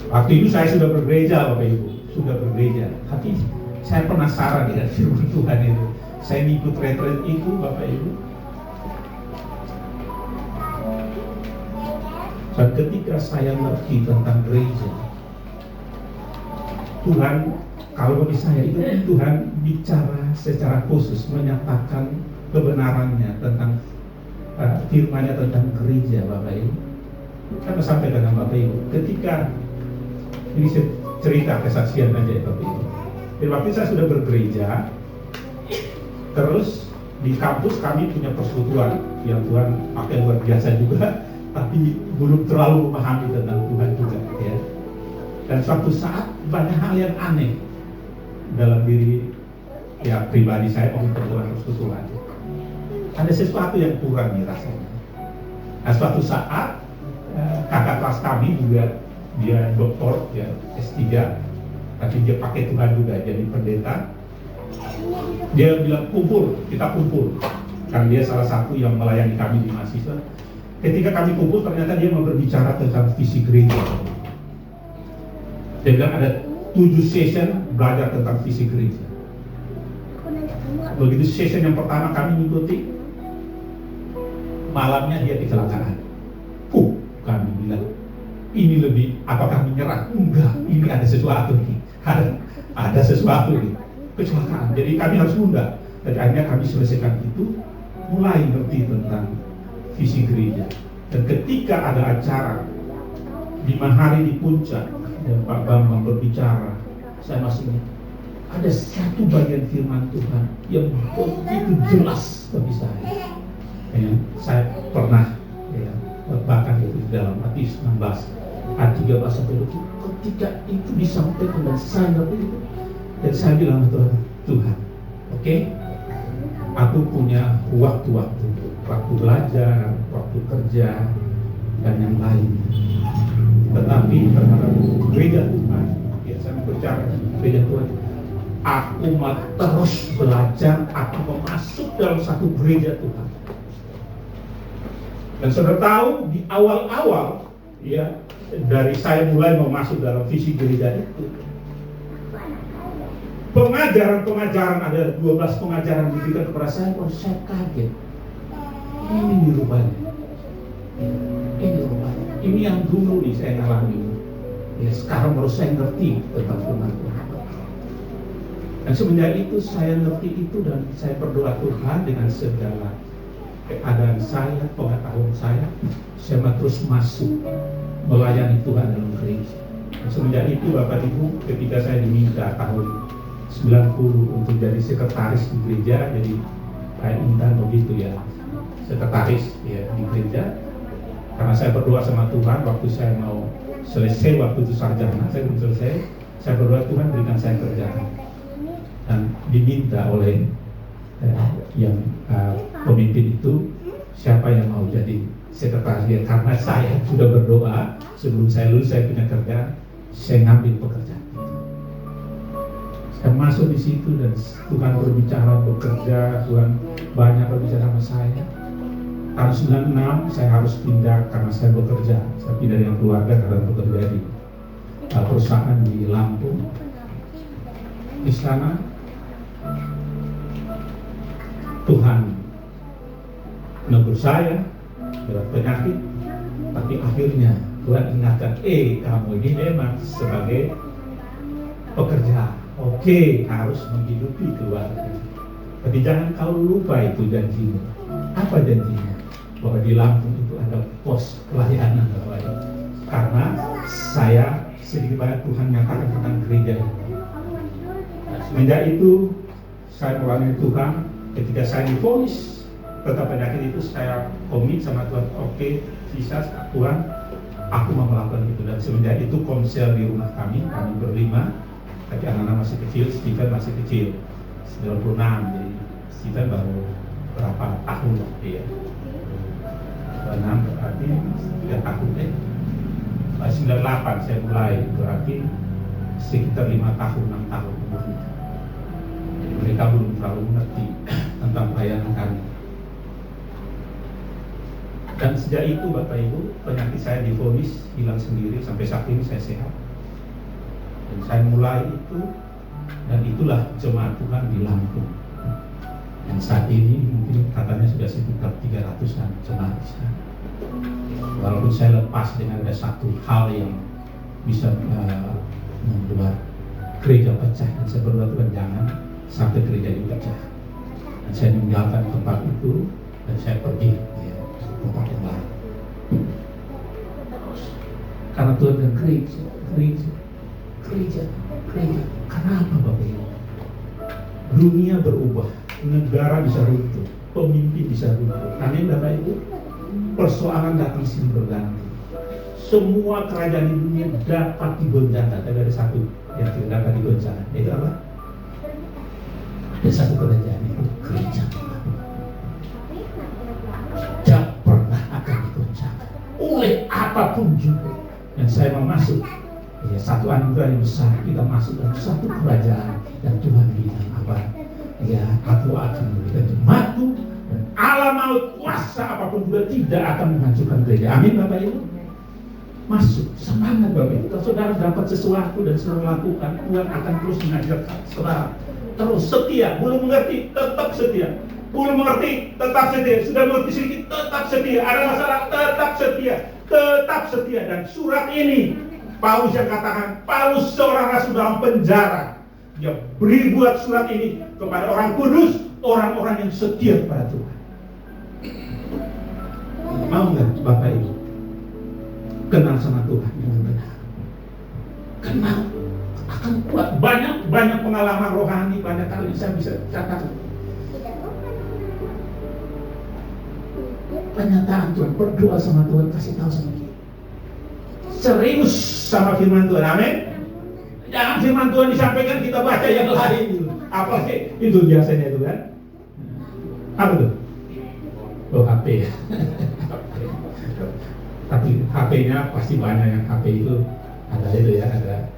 Waktu itu saya sudah bergereja, Bapak Ibu, sudah bergereja. Tapi saya penasaran dengan firman Tuhan itu. Saya ikut retret itu, Bapak Ibu. Dan ketika saya ngerti tentang gereja, Tuhan, kalau bagi saya itu Tuhan bicara secara khusus, menyatakan kebenarannya tentang firman-Nya tentang gereja, Bapak Ibu. Saya sampaikan dengan Bapak Ibu, ketika ini saya cerita kesaksian aja ya Bapak Ibu. Di waktu saya sudah bergereja, terus di kampus kami punya persekutuan yang Tuhan pakai luar biasa juga, tapi belum terlalu memahami tentang Tuhan juga, ya. Dan suatu saat banyak hal yang aneh. dalam diri ya pribadi saya untuk berdoa terus ke Tuhan. Ada sesuatu yang kurang nih rasanya. Nah, suatu saat kakak kelas kami juga dia doktor ya S3, tapi dia pakai Tuhan juga jadi pendeta. Dia bilang kita kumpul, kan dia salah satu yang melayani kami di mahasiswa. Ketika kami kumpul ternyata dia mau berbicara tentang visi gereja. Dia bilang ada 7 session belajar tentang visi gereja. Begitu session yang pertama kami mengikuti, malamnya dia kecelakaan. Kami bilang, ini lebih, apakah menyerah? Enggak, ini ada sesuatu nih. Ada sesuatu nih. Kecelakaan. Jadi kami harus mundur. Dan akhirnya kami selesaikan itu, mulai ngerti tentang visi gereja. Dan ketika ada acara 5 hari di puncak dan Pak Bambang berbicara, saya masih ingat ada satu bagian firman Tuhan yang begitu jelas bagi saya. Ya, saya pernah bahkan itu di dalam Matius 16 ayat 13 sampai 20. Ketika itu disampaikan dan saya itu, dan saya bilang Tuhan, oke, aku punya waktu belajar, waktu kerja, dan yang lain. Tetapi terhadap gereja Tuhan, ya saya mau bicara gereja Tuhan, aku mau terus belajar, aku mau masuk dalam satu gereja Tuhan. Dan saudara tahu di awal-awal, ya dari saya mulai mau masuk dalam visi gereja itu, pengajaran ada 12 pengajaran diberikan kepada saya, saya kaget. Ini rupanya. Ini yang dulu nih saya ngalami. Ya sekarang baru saya ngerti tentang firman Tuhan. Dan semenjak itu saya ngerti itu dan saya berdoa Tuhan dengan segala keadaan saya, pengetahuan saya mau terus masuk melayani Tuhan dalam gereja. Dan semenjak itu Bapak Ibu, ketika saya diminta tahun 90 untuk jadi sekretaris di gereja, jadi kayak Intan begitu ya, sekretaris ya di gereja. Karena saya berdoa sama Tuhan waktu saya mau selesai, waktu itu sarjana, saya belum selesai, saya berdoa Tuhan berikan saya kerjaan. Dan diminta oleh yang pemimpin itu, siapa yang mau jadi sekretaris dia. Karena saya sudah berdoa sebelum saya lulus saya punya kerjaan, saya ngambil pekerjaan. Saya masuk di situ dan Tuhan berbicara, bekerja, Tuhan banyak berbicara sama saya. Tahun 96 saya harus pindah karena saya bekerja. Saya pindah dengan keluarga karena bekerja di perusahaan di Lampung. Di sana Tuhan menegur saya berat penyakit, tapi akhirnya Tuhan ingatkan, kamu ini memang sebagai pekerja, harus menghidupi keluarga. Tapi jangan kau lupa itu janjimu. Apa janjinya? Bahwa di Lampung itu ada pos pelayanan, karena saya sedikit banyak Tuhan nyatakan tentang gereja. Semenjak itu saya melayani Tuhan. Ketika saya divonis tentang penyakit itu, saya komit sama Tuhan, bisa Tuhan, aku mau melakukan itu. Dan semenjak itu konsel di rumah kami berlima, tapi anak-anak masih kecil, Stephen masih kecil, 96, jadi Stephen baru berapa tahun ya, 96 berarti 3 tahun 98 saya mulai, berarti sekitar 5 tahun, 6 tahun umurnya. Jadi mereka belum terlalu mengerti tentang pelayanan kami. Dan sejak itu Bapak Ibu, penyakit saya divonis hilang sendiri, sampai saat ini saya sehat. Dan saya mulai itu, dan itulah jemaat Tuhan di Lampung. Yang saat ini mungkin katanya sudah sekitar 300-an jemaat di sana. Walaupun saya lepas dengan ada satu hal yang bisa membuat gereja pecah, dan saya berdoa Tuhan jangan sampai gereja ini pecah. Dan saya meninggalkan tempat itu dan saya pergi ke tempat yang lain. Karena Tuhan dan gereja. Kenapa Bapak Ibu? Dunia berubah, negara bisa runtuh, pemimpin bisa runtuh. Amin Bapak Ibu. Persoalan datang silih berganti. Semua kerajaan di dunia dapat digoncangkan. Tapi ada satu yang tidak dapat digoncangkan, yaitu apa? Dan satu kerajaan itu gereja Tuhan. Tidak pernah akan digoncangkan oleh apapun juga. Dan saya mau masuk, ya, satu anugerah yang besar, kita masuk dalam satu kerajaan dan Tuhan bilang apa? Ya, aku akan memberikan jemaatku dan Allah maut kuasa apapun juga tidak akan menghancurkan gereja. Amin Bapak Ibu. Masuk, semangat Bapak Ibu. Kalau saudara dapat sesuatu dan saudara lakukan, Tuhan akan terus mengajarkan saudara. Terus setia, belum mengerti, tetap setia. Belum mengerti, tetap setia. Sudah mengerti sedikit, tetap setia. Ada masalah, tetap setia. Tetap setia. Dan surat ini, Paulus yang katakan, Paulus seorang rasul dalam penjara. Dia beri buat surat ini kepada orang kudus, orang-orang yang setia kepada Tuhan. Mau nggak Bapak Ibu kenal sama Tuhan dengan benar? Kenal, akan kuat. Banyak pengalaman rohani, banyak kali saya bisa catat. Penyataan Tuhan, berdoa sama Tuhan, kasih tahu sama kita. Serius sama firman Tuhan, amin. Jangan firman Tuhan disampaikan kita baca yang lain. Apa sih? Itu biasanya itu kan? Apa tuh? Oh, HP ya. Tapi HP-nya pasti banyak yang HP itu ada itu ya, ada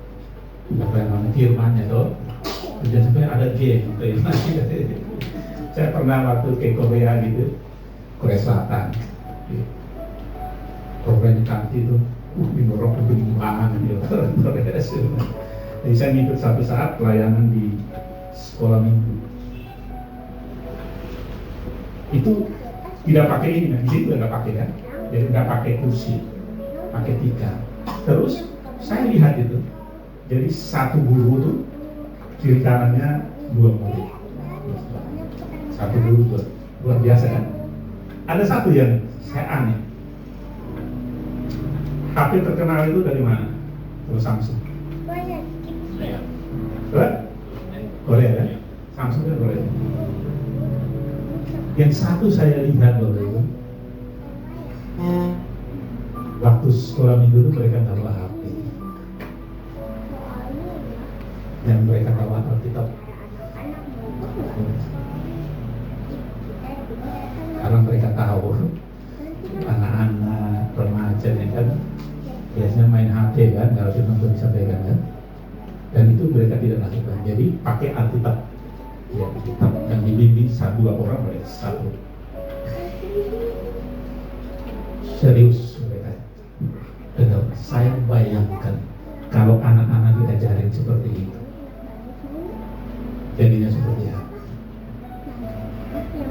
apa yang namanya firmannya tuh. Dan sampai ada game. Saya pernah waktu ke Korea gitu, Korea Selatan. Program kanti itu, minum kebeningan gitu. Jadi saya ngikut satu saat pelayanan di sekolah minggu. Itu tidak pakai ini kan, di sini juga nggak pakai kan, jadi nggak pakai kursi, pakai tikar. Terus saya lihat itu, jadi satu guru tuh kiri kanannya 2 murid, satu guru tuh luar biasa kan. Ada satu yang saya aneh, HP terkenal itu dari mana? Terus Samsung. Korea kan? Samsung kan Korea. Yang satu saya lihat Bapak Ibu, waktu sekolah minggu itu mereka nggak bawa HP, dan mereka bawa Alkitab. Karena mereka tahu anak-anak remaja ini kan biasanya main HP kan, kalau firman Tuhan disampaikan kan. Dan itu mereka tidak lakukan. Jadi pakai Alkitab, ya, Alkitab yang dibimbing 2 orang mereka satu. Serius mereka. Dan saya bayangkan kalau anak-anak diajarin seperti itu, jadinya seperti apa?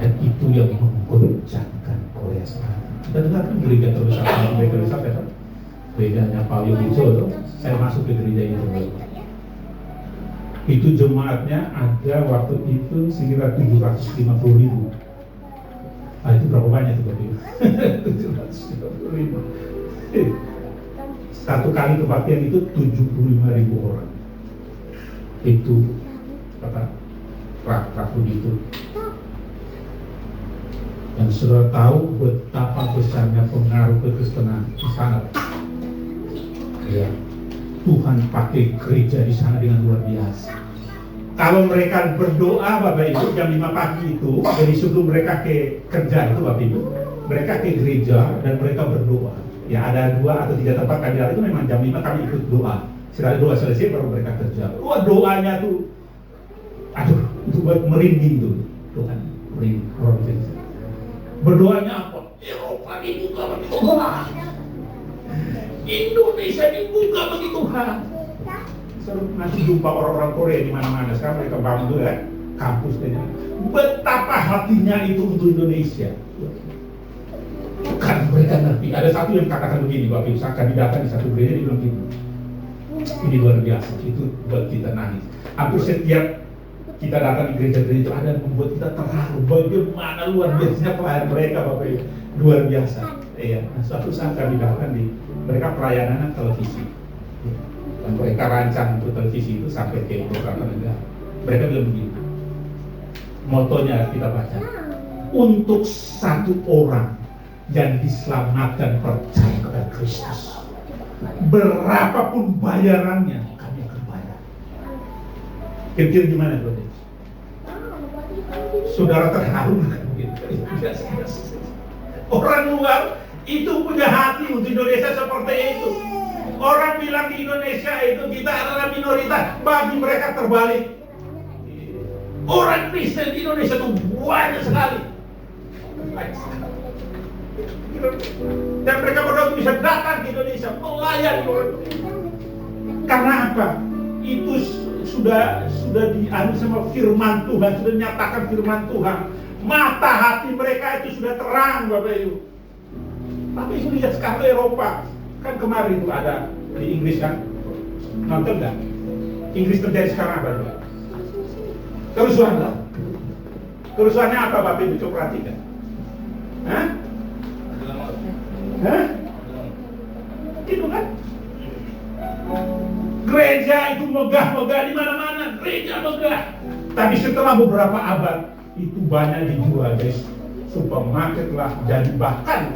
Dan itu yang menggoncangkan Korea Selatan. Dan dengarkan gereja terbesar, gereja terbesar kan? Gerejanya Pak Yogiso, saya masuk ke gereja itu. Itu jemaatnya ada waktu itu sekitar 750.000. Nah itu berapa banyak itu Bapak Ibu? 750.000. Satu kali kebaktian itu 75.000 orang. Itu kata Raku itu. Dan saudara tahu betapa besarnya pengaruh kekristenan di sana. Ya. Tuhan pakai gereja di sana dengan luar biasa. Kalau mereka berdoa Bapak Ibu jam 5 pagi itu, jadi sebelum mereka ke kerja itu Bapak Ibu, mereka ke gereja dan mereka berdoa. Ya ada 2 atau 3 tempat kami itu memang jam 5 kami ikut doa. Setelah doa selesai baru mereka kerja. Wah doanya tuh, aduh itu buat merinding tuh. Tuhan merinding orang itu. Berdoanya apa? Eropa dibuka bagi Tuhan. Indonesia dibuka bagi Tuhan. Nanti jumpa orang-orang Korea di mana-mana. Sekarang mereka bangun juga kan, kampus dan betapa hatinya itu untuk Indonesia. Kan mereka ngerti. Ada satu yang katakan begini, Bapak Ibu, saya kandidatkan di satu gereja dia bilang gitu. Ini luar biasa. Itu buat kita nangis. Hampir setiap kita datang di gereja-gereja itu ada yang membuat kita terharu. Bagaimana luar biasanya pelayan mereka Bapak Ibu. Luar biasa. Iya. Nah, suatu saat kami datang di mereka pelayanan televisi. Dan mereka rancang untuk televisi itu sampai ke beberapa negara. Mereka bilang begini, motonya kita baca, untuk satu orang yang diselamatkan percaya kepada Kristus, berapapun bayarannya kami akan bayar. Kira-kira gimana Bro? Saudara terharu gitu. Orang luar itu punya hati untuk Indonesia seperti itu. Orang bilang di Indonesia itu kita adalah minoritas, bagi mereka terbalik. Orang Kristen di Indonesia itu banyak sekali. Dan mereka berdua bisa datang ke Indonesia melayani orang. Karena apa? Itu sudah dianu sama firman Tuhan, sudah dinyatakan firman Tuhan. Mata hati mereka itu sudah terang, Bapak Ibu. Tapi Ibu lihat sekarang Eropa, kan kemarin itu ada di Inggris kan, nonton nggak? Inggris terjadi sekarang apa? Kerusuhan lah. Kerusuhannya apa Bapak Ibu coba perhatikan? Hah? Hah? Itu kan? Gereja itu megah-megah di mana-mana, gereja megah. Tapi setelah beberapa abad itu banyak dijual, guys. Supermarket lah dan bahkan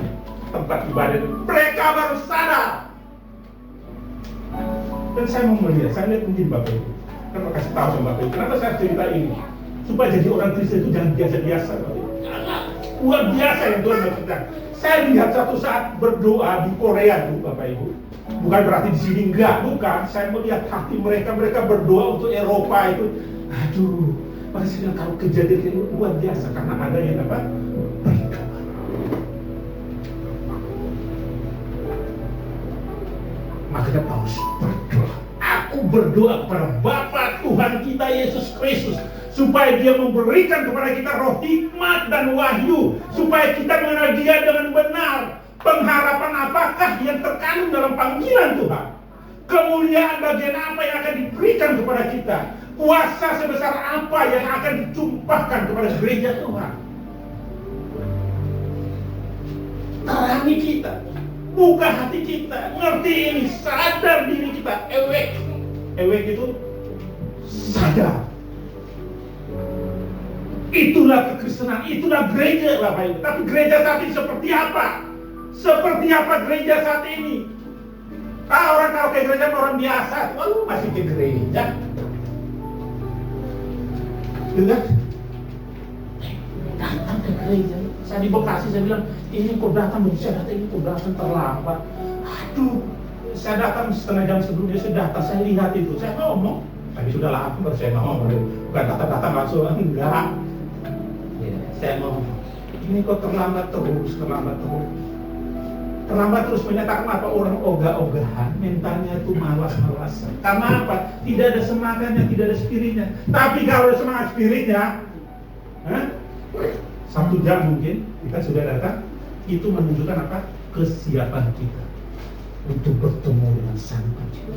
tempat ibadah. Mereka baru sadar. Dan saya mau melihat, saya lihat mungkin Bapak Ibu. Kan mau kasih tahu sama Bapak Ibu. Kenapa saya cerita ini? Supaya jadi orang Kristen itu jangan biasa-biasa, Bapak Ibu. Jangan luar biasa yang Tuhan lakukan. Saya lihat satu saat berdoa di Korea tuh, Bapak Ibu. Bukan berarti di sini enggak, bukan. Saya melihat hati mereka berdoa untuk Eropa itu. Aduh, maksudnya kalau kejadian itu luar biasa karena ada yang apa? Berkat. Makanya Paulus berdoa. Aku berdoa kepada Bapa Tuhan kita Yesus Kristus supaya Dia memberikan kepada kita roh hikmat dan wahyu supaya kita mengenal Dia dengan benar. Pengharapan apakah yang terkandung dalam panggilan Tuhan? Kemuliaan bagian apa yang akan diberikan kepada kita? Kuasa sebesar apa yang akan ditumpahkan kepada gereja Tuhan? Terangi kita, buka hati kita, ngerti ini, sadar diri kita, awake itu sadar. Itulah kekristenan, itulah gereja Bapak Ibu. Tapi gereja saat ini seperti apa? Seperti apa gereja saat ini? Orang kalau ke gereja orang biasa, masih ke gereja. Dengar? Datang ke gereja. Saya di Bekasi, saya bilang, ini kok datang, ini kok datang terlambat. Aduh, saya datang setengah jam sebelumnya, saya datang, saya lihat itu, saya ngomong. Tapi sudah lama baru saya ngomong, bukan datang langsung, enggak. Ya, saya ngomong, ini kok terlambat terus. Terlambat terus menyatakan apa? Orang ogah-ogahan, mentalnya itu malas-malasan. Karena apa? Tidak ada semangatnya, tidak ada spiritnya. Tapi kalau ada semangat spiritnya, 1 jam mungkin kita sudah datang. Itu menunjukkan apa? Kesiapan kita untuk bertemu dengan Sang Pencipta.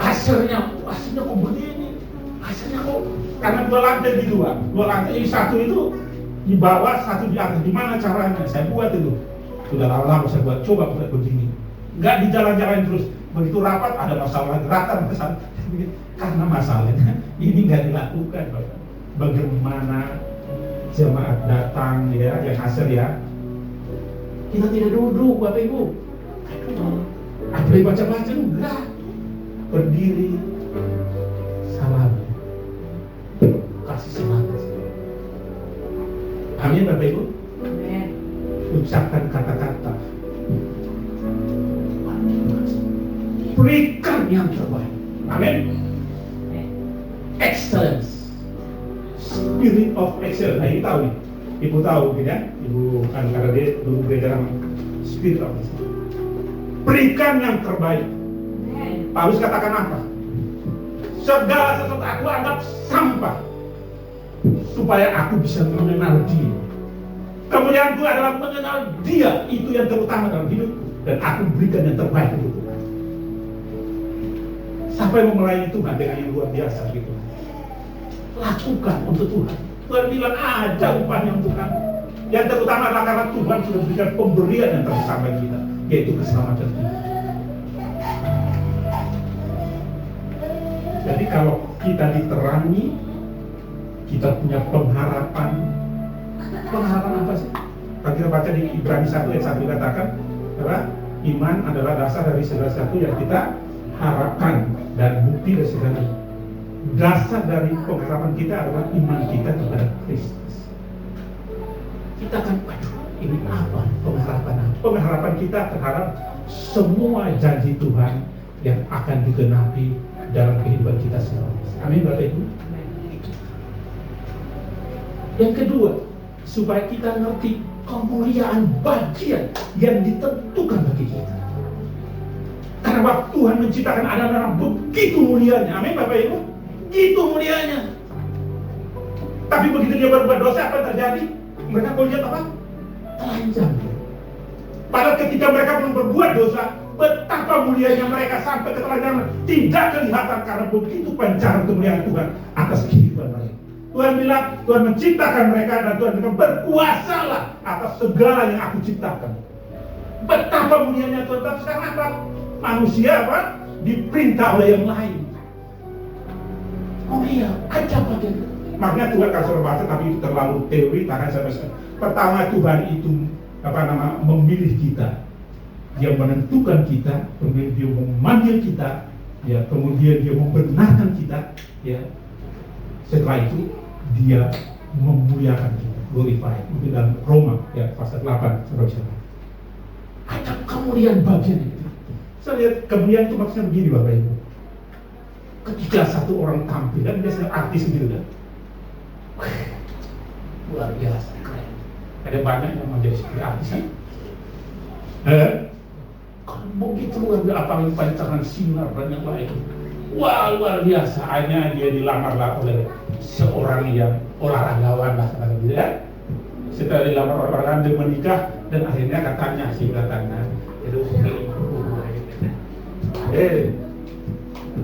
Hasilnya kok begini? Hasilnya kok? Karena 2 lantai di 2 lantai ini, 1 itu di bawah, 1 di atas. Gimana caranya? Saya buat itu. Sudah lama saya buat, coba buat begini. Nggak di jalan-jalan terus. Begitu rapat ada masalah gerakan kesana. Karena masalahnya ini nggak dilakukan, Bapak. Bagaimana jemaat datang ya, yang hasil ya. Kita tidak duduk, Bapak Ibu. Apalagi baca-baca enggak. Berdiri, salam, kasih semangat. Amin Bapak Ibu. Amin. Ucapkan kata-kata. Berikan yang terbaik. Amin. Excellence. Spirit of excellence. Nah ini tahu nih. Ibu tahu gitu ya. Ibu kan karena dia dulu gereja dalam spirit of excellence. Berikan yang terbaik. Paulus katakan apa? Segala sesuatu aku anggap sampah supaya aku bisa mengenal Dia. Kemuliaanku adalah mengenal Dia, itu yang terutama dalam hidupku, dan aku berikan yang terbaik untuk Tuhan. Sampai melayani Tuhan dengan yang luar biasa gitu. Lakukan untuk Tuhan. Tuhan bilang ada upahnya untuk kamu. Yang terutama adalah karena Tuhan sudah berikan pemberian yang terbesar bagi kita, yaitu keselamatan kita. Jadi kalau kita diterangi, kita punya pengharapan. Pengharapan apa sih? Kalau kita baca di Ibrani 1 ayat 1 katakan adalah iman adalah dasar dari segala sesuatu yang kita harapkan dan bukti dari segala dasar dari pengharapan kita adalah iman kita kepada Kristus. Kita akan, waduh, ini apa pengharapan? Pengharapan kita terhadap semua janji Tuhan yang akan digenapi dalam kehidupan kita semua. Amin, Bapak Ibu. Yang kedua, supaya kita ngerti kemuliaan bagian yang ditentukan bagi kita. Karena waktu Tuhan menciptakan Adam dan Hawa begitu mulianya. Amin, Bapak Ibu. Itu mulianya. Tapi begitu dia berbuat dosa, apa yang terjadi? Mereka melihat apa? Telanjang. Padahal ketika mereka belum berbuat dosa, betapa mulianya mereka sampai ketelanjangan tidak kelihatan karena begitu pancaran kemuliaan Tuhan atas kehidupan mereka. Tuhan bilang, Tuhan menciptakan mereka dan Tuhan bilang, berkuasalah atas segala yang aku ciptakan. Betapa mulianya Tuhan. Tapi sekarang apa? Manusia apa? Diperintah oleh yang lain. Oh iya, aja bagian. Makanya Tuhan kasih bahasa, tapi itu terlalu teori. Pertama, Tuhan itu memilih kita. Dia menentukan kita, kemudian dia memanggil kita, ya, kemudian dia membenarkan kita, ya. Setelah itu dia memuliakan kita, glorify. Itu dalam Roma, ya, pasal 8, saudara-saudara. Ada kemuliaan bagian itu. Saya lihat kemuliaan itu maksudnya begini, Bapak Ibu. Ketika satu orang tampil, dan biasanya artis gitu kan, luar biasa, keren. Ada banyak yang mau jadi seperti artis kan? Kalau begitu luar biasa, apalagi pancaran sinar dan yang lain. Wah, luar biasa. Akhirnya dia dilamarlah oleh seorang yang olahragawan lah, gitu ya. Setelah dilamar orang dia menikah, dan akhirnya katanya itu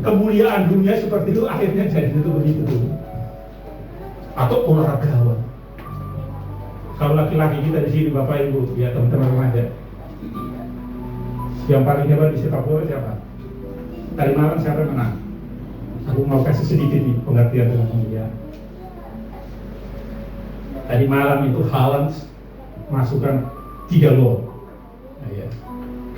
kemuliaan dunia seperti itu akhirnya jadi itu begitu dulu. Atau olahragawan. Kalau laki-laki kita di sini, Bapak Ibu, ya teman-teman remaja, yang paling hebat di sepak bola siapa? Tadi malam siapa yang menang? Aku mau kasih sedikit nih pengertian tentang kemuliaan. Tadi malam itu Haaland masukkan 3 gol, ya,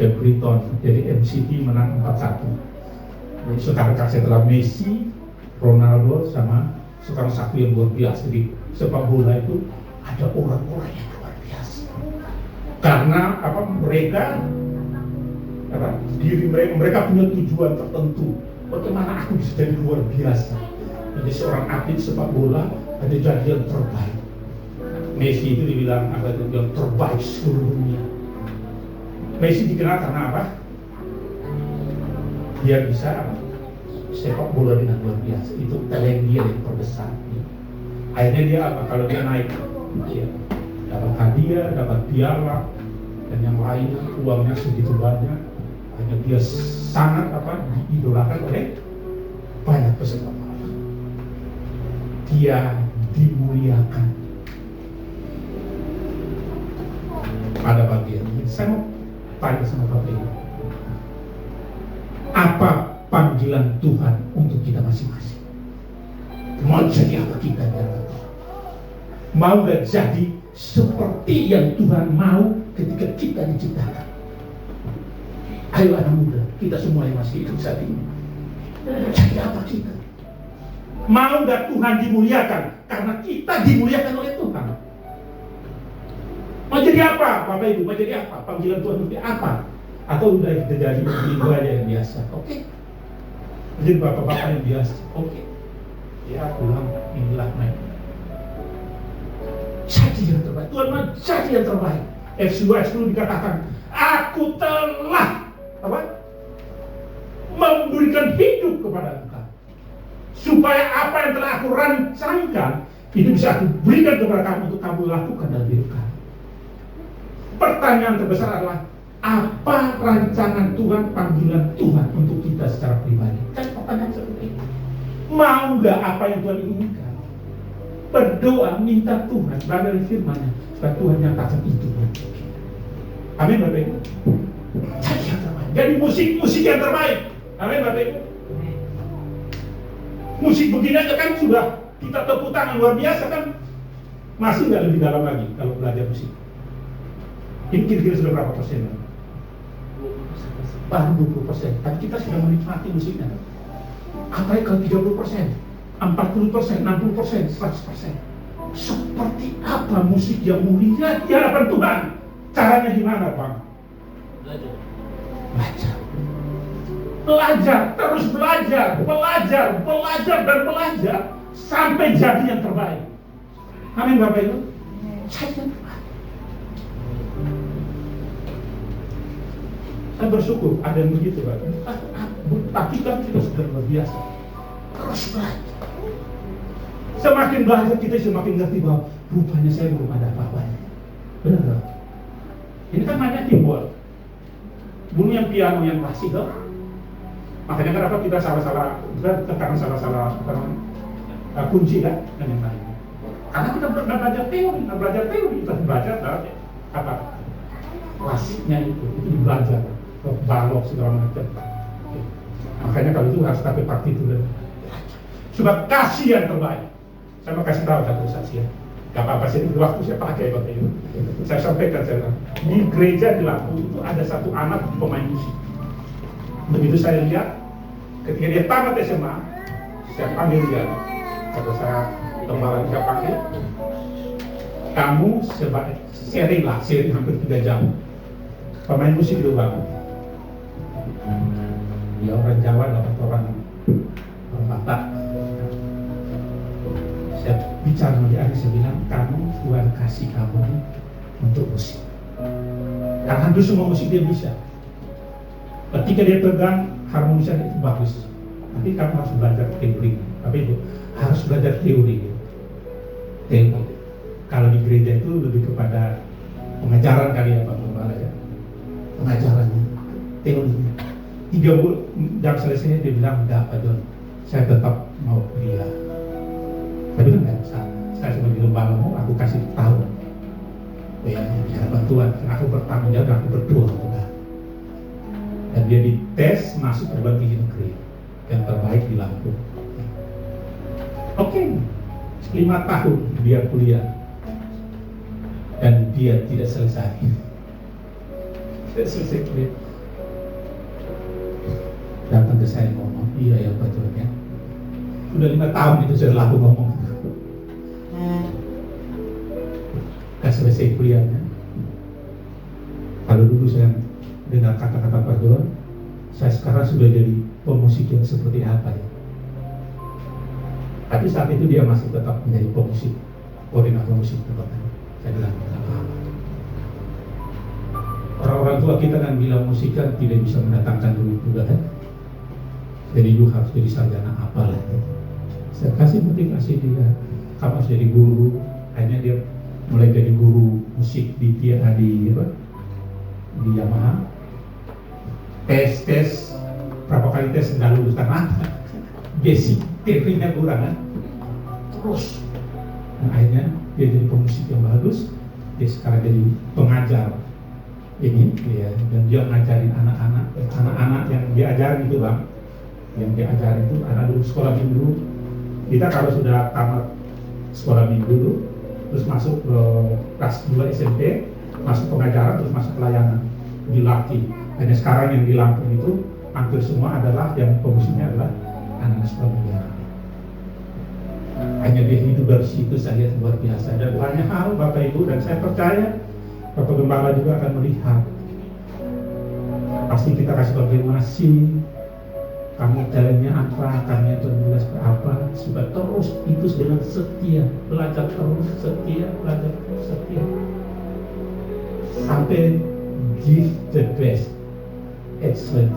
ke Brighton. Jadi MCT menang 4-1. Sekarang setelah Messi, Ronaldo sama sekarang satu yang luar biasa di sepak bola itu ada orang-orang yang luar biasa. Karena apa? Mereka punya tujuan tertentu. Bagaimana aku bisa jadi luar biasa? Jadi seorang atlet sepak bola ada jadi yang terbaik. Messi itu dibilang apa itu yang terbaik seluruh dunia. Messi dikenal karena apa? Dia bisa apa? Sepak bola dengan luar biasa. Itu talent dia yang terbesar. Akhirnya dia apa? Kalau dia naik, dia dapat hadiah, dapat piala, dan yang lainnya, uangnya segitu banyak. Hanya dia sangat apa? Diidolakan oleh banyak peserta bola. Dia dimuliakan. Pada bagian ini, saya mau tanya sama Bapak Ibu, apa panggilan Tuhan untuk kita masing-masing? Mau jadi apa kita di hadapan Tuhan? Mau gak jadi seperti yang Tuhan mau ketika kita diciptakan? Ayo anak muda, kita semua yang masih hidup saat ini, jadi apa kita? Mau gak Tuhan dimuliakan? Karena kita dimuliakan oleh Tuhan. Mau jadi apa, Bapak Ibu? Mau jadi apa? Panggilan Tuhan untuk apa? Atau udah kita jadi ibu aja yang biasa? Oke. Jadi bapak-bapak yang biasa? Oke. Ya, pulang, inilah main. Jadi yang terbaik. Tuhan mau jadi yang terbaik. Efesus 2:10 dikatakan, aku telah apa? Memberikan hidup kepada engkau, supaya apa yang telah aku rancangkan itu bisa aku berikan kepada kamu untuk kamu lakukan dalam hidup kamu. Pertanyaan terbesar adalah, apa rancangan Tuhan, panggilan Tuhan untuk kita secara pribadi? Kan pertanyaan seperti itu. Mau nggak apa yang Tuhan inginkan? Berdoa, minta Tuhan, berada di firman-Nya, supaya Tuhan nyatakan itu. Amin, Bapak Ibu. Jadi yang terbaik. Jadi musik yang terbaik. Amin, Bapak Ibu. Musik begini aja kan sudah kita tepuk tangan luar biasa kan? Masih nggak lebih dalam lagi kalau belajar musik? Ini kira-kira sudah berapa persen? Baru 20%. Tapi kita sudah menikmati musiknya. Apalagi kalau 30%. 40%, 60%, 100%. Seperti apa musik yang mulia di hadapan Tuhan? Caranya gimana, Bang? Belajar. Belajar, terus belajar, dan belajar sampai jadi yang terbaik. Amin, Bapak Ibu. Jadi yang terbaik. Saya bersyukur ada yang begitu, Pak. Tapi kan kita sudah luar biasa. Terus belajar. Semakin belajar kita semakin ngerti bahwa rupanya saya belum ada apa-apanya. Benar tak? Ini kan hanya keyboard. Belum yang piano yang klasik, tak? Makanya kenapa kita salah-salah kunci kan dan yang lain. Karena kita belajar teori, kita belajar apa klasiknya itu belajar balok segala macam. Makanya kalau itu harus pakai partitur. Sebab kasih yang terbaik. Saya mau kasih tahu satu saksi ya. Gak apa-apa sih, itu waktu saya pakai Bapak Ibu. Saya sampaikan di gereja di Lampung itu ada satu anak pemain musik. Begitu saya lihat, ketika dia tamat SMA, saya panggil dia. Kata saya, gembala saya panggil, kamu sebagai sering hampir 3 jam. Pemain musik itu bangun. Dia orang Jawa, dapat orang Batak. Saya bicara sama dia, saya bilang, kamu Tuhan kasih kamu untuk musik. Karena hampir semua musik dia bisa. Ketika dia pegang harmonisan itu bagus, tapi kamu harus belajar teori. Tapi itu harus belajar teori. Teori. Kalau di gereja itu lebih kepada pengajaran kali ya Pak Gembala ya. Pengajarannya, teorinya. 3 jam selesai dia bilang enggak Pak John, saya tetap mau kuliah. Tapi kan enggak bisa. Saya sebagai gembala mau aku kasih tahu. Ya, bantuan. Aku bertanggung jawab, aku berdoa. Dan dia dites masuk berbagai negeri yang terbaik di Lampung. Oke, 5 tahun dia kuliah dan dia tidak selesai. Tidak selesai kuliah. Datang ke saya ngomong, iya ya betul ya. Sudah 5 tahun itu saya laku ngomong. Gak selesai kuliahnya. Kalau dulu saya dengar kata-kata Pak John, saya sekarang sudah jadi pemusik yang seperti apa ya. Tapi saat itu dia masih tetap menjadi pemusik, koordinator musik tetap. Saya bilang, apa? Orang-orang tua kita kan bilang musik kan tidak bisa mendatangkan duit juga kan. Jadi you harus jadi sarjana apalah. Saya kasih motivasi dia, kamu harus jadi guru. Akhirnya dia mulai jadi guru musik di Yamaha. Tes berapa kali tes nggak lulus karena basic teorinya kurang kan. Terus akhirnya dia jadi pemusik yang bagus. Dia sekarang jadi pengajar ini ya, dan dia ngajarin anak-anak yang diajarin itu Bang, yang diajarin itu anak dulu sekolah minggu. Kita kalau sudah tamat sekolah minggu dulu, terus masuk ke kelas 2 SMP, masuk pengajaran, terus masuk pelayanan, dilatih. Hanya sekarang yang di Lampung itu hampir semua adalah yang pemusiknya adalah anak sekolah menengah. Hanya dia hidup dari situ saya lihat luar biasa, dan banyak hal Bapak Ibu, dan saya percaya Bapak Gembala juga akan melihat. Pasti kita kasih konfirmasi, kamu jalannya apa, kamu terbulas ke apa, supaya terus itu dengan setia, belajar terus setia, belajar terus setia, sampai give the best, excellent.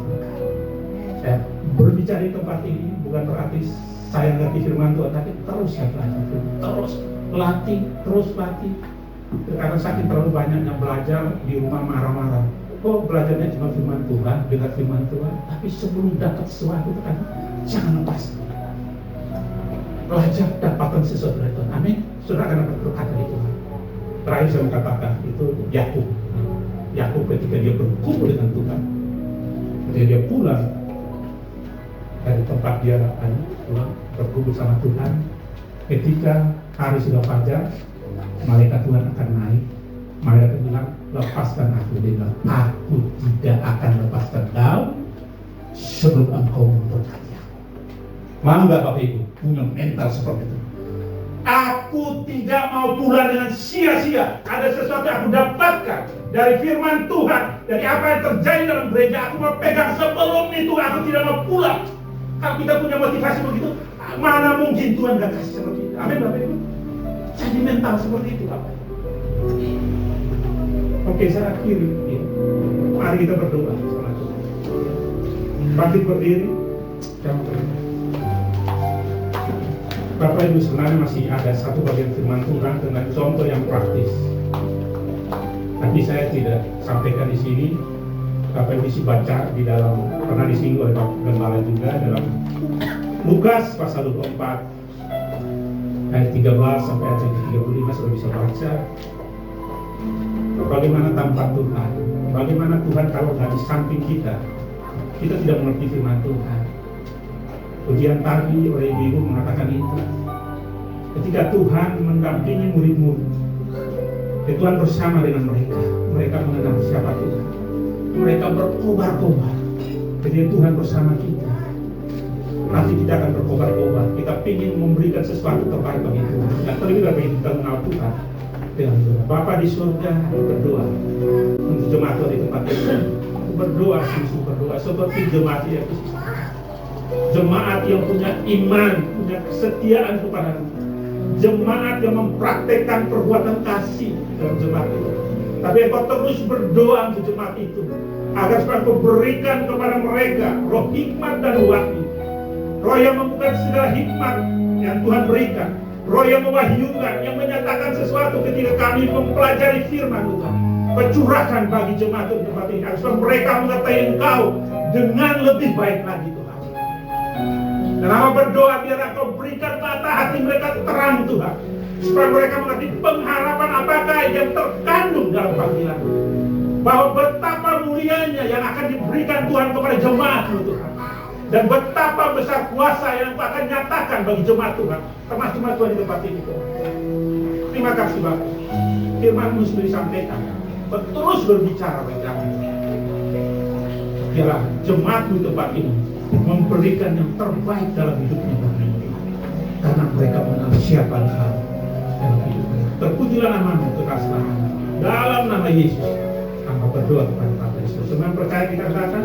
Saya berbicara di tempat ini bukan berarti saya ngerti firman Tuhan, tapi terus saya belajar, terus latih, terus latih. Karena saking terlalu banyaknya belajar di rumah marah-marah. Kok belajarnya cuma firman Tuhan, dengar firman Tuhan, tapi sebelum dapat sesuatu kan jangan lepas. Belajar dapatkan sesuatu dari Tuhan. Amin. Saudara akan dapat berkat dari Tuhan. Terakhir saya katakan itu Yakub. Yakub ketika dia berkumpul dengan Tuhan, ketika dia pulang dari tempat dia pulang berkumpul sama Tuhan, ketika hari sudah fajar, malaikat Tuhan akan naik. Malaikat bilang, lepaskan aku. Dia bilang, aku tidak akan lepaskan kau sebelum engkau memberkati aku. Mau nggak Bapak Ibu? punya mental seperti itu. Aku tidak mau pulang dengan sia-sia. Ada sesuatu yang aku dapatkan dari firman Tuhan, dari apa yang terjadi dalam gereja. Aku mau pegang, sebelum itu aku tidak mau pulang. Kalau kita punya motivasi begitu, mana mungkin Tuhan gak kasih seperti itu. Amin Bapak Ibu. Jadi mental seperti itu Bapak. Oke, saya akhiri. Mari kita berdoa sama Tuhan. Bangkit berdiri. Jangan berdoa. Bapak Ibu, sebenarnya masih ada satu bagian firman Tuhan dengan contoh yang praktis. Tapi saya tidak sampaikan di sini. Bapak Ibu bisa baca di dalam, pernah disinggung oleh Pak Gembala juga dalam Lukas pasal 24 ayat 13 sampai ayat 35 sudah bisa baca. Bagaimana tanpa Tuhan, bagaimana Tuhan kalau nggak di samping kita tidak mengerti firman Tuhan. Ujian tadi oleh ibu mengatakan itu. Ketika Tuhan mendampingi murid-murid, Tuhan bersama dengan mereka. Mereka mengenal siapa Tuhan. Mereka berkobar-kobar. Jadi Tuhan bersama kita. Nanti kita akan berkobar-kobar. Kita ingin memberikan sesuatu terbaik bagi Tuhan. Dan terlebih lagi kita mengenal Tuhan dengan doa. Bapa di surga, berdoa untuk jemaat di tempat ini. Berdoa, sungguh berdoa seperti jemaat yang jemaat yang punya iman, punya kesetiaan kepada jemaat yang mempraktekkan perbuatan kasih dalam jemaat itu. Tapi engkau terus berdoa untuk jemaat itu agar supaya engkau berikan kepada mereka roh hikmat dan wahyu, roh yang membuka segala hikmat yang Tuhan berikan, roh yang mewahyukan, yang menyatakan sesuatu ketika kami mempelajari firman Tuhan. Curahkan bagi jemaat di tempat ini agar supaya mereka mengetahui engkau dengan lebih baik lagi Tuhan. Dan aku berdoa biar Engkau berikan mata hati mereka terang Tuhan, supaya mereka mengerti pengharapan apakah yang terkandung dalam panggilan, bahwa betapa mulianya yang akan diberikan Tuhan kepada jemaat-Mu Tuhan, dan betapa besar kuasa yang Engkau akan nyatakan bagi jemaat Tuhan, termasuk jemaat Tuhan di tempat ini Tuhan. Terima kasih Bapak. Firman-Mu sudah disampaikan, terus berbicara bagi kami. Biarlah jemaat-Mu di tempat ini memberikan yang terbaik dalam hidupnya karena mereka mengenal siapa Engkau dalam hidupnya. Terpujilah nama-Mu, kekasihan dalam nama Yesus. Kami berdoa kepada Bapa Yesus. Semua percaya kita katakan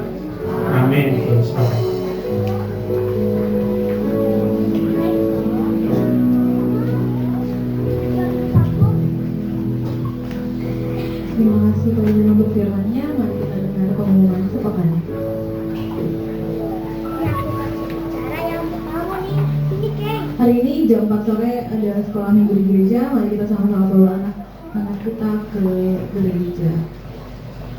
amin. Terima kasih kepada untuk firman-Nya. Mari kita dengar pengumuman sepekannya. Hari ini jam 4 sore ada sekolah minggu di gereja. Mari kita sama-sama bawa anak kita ke gereja.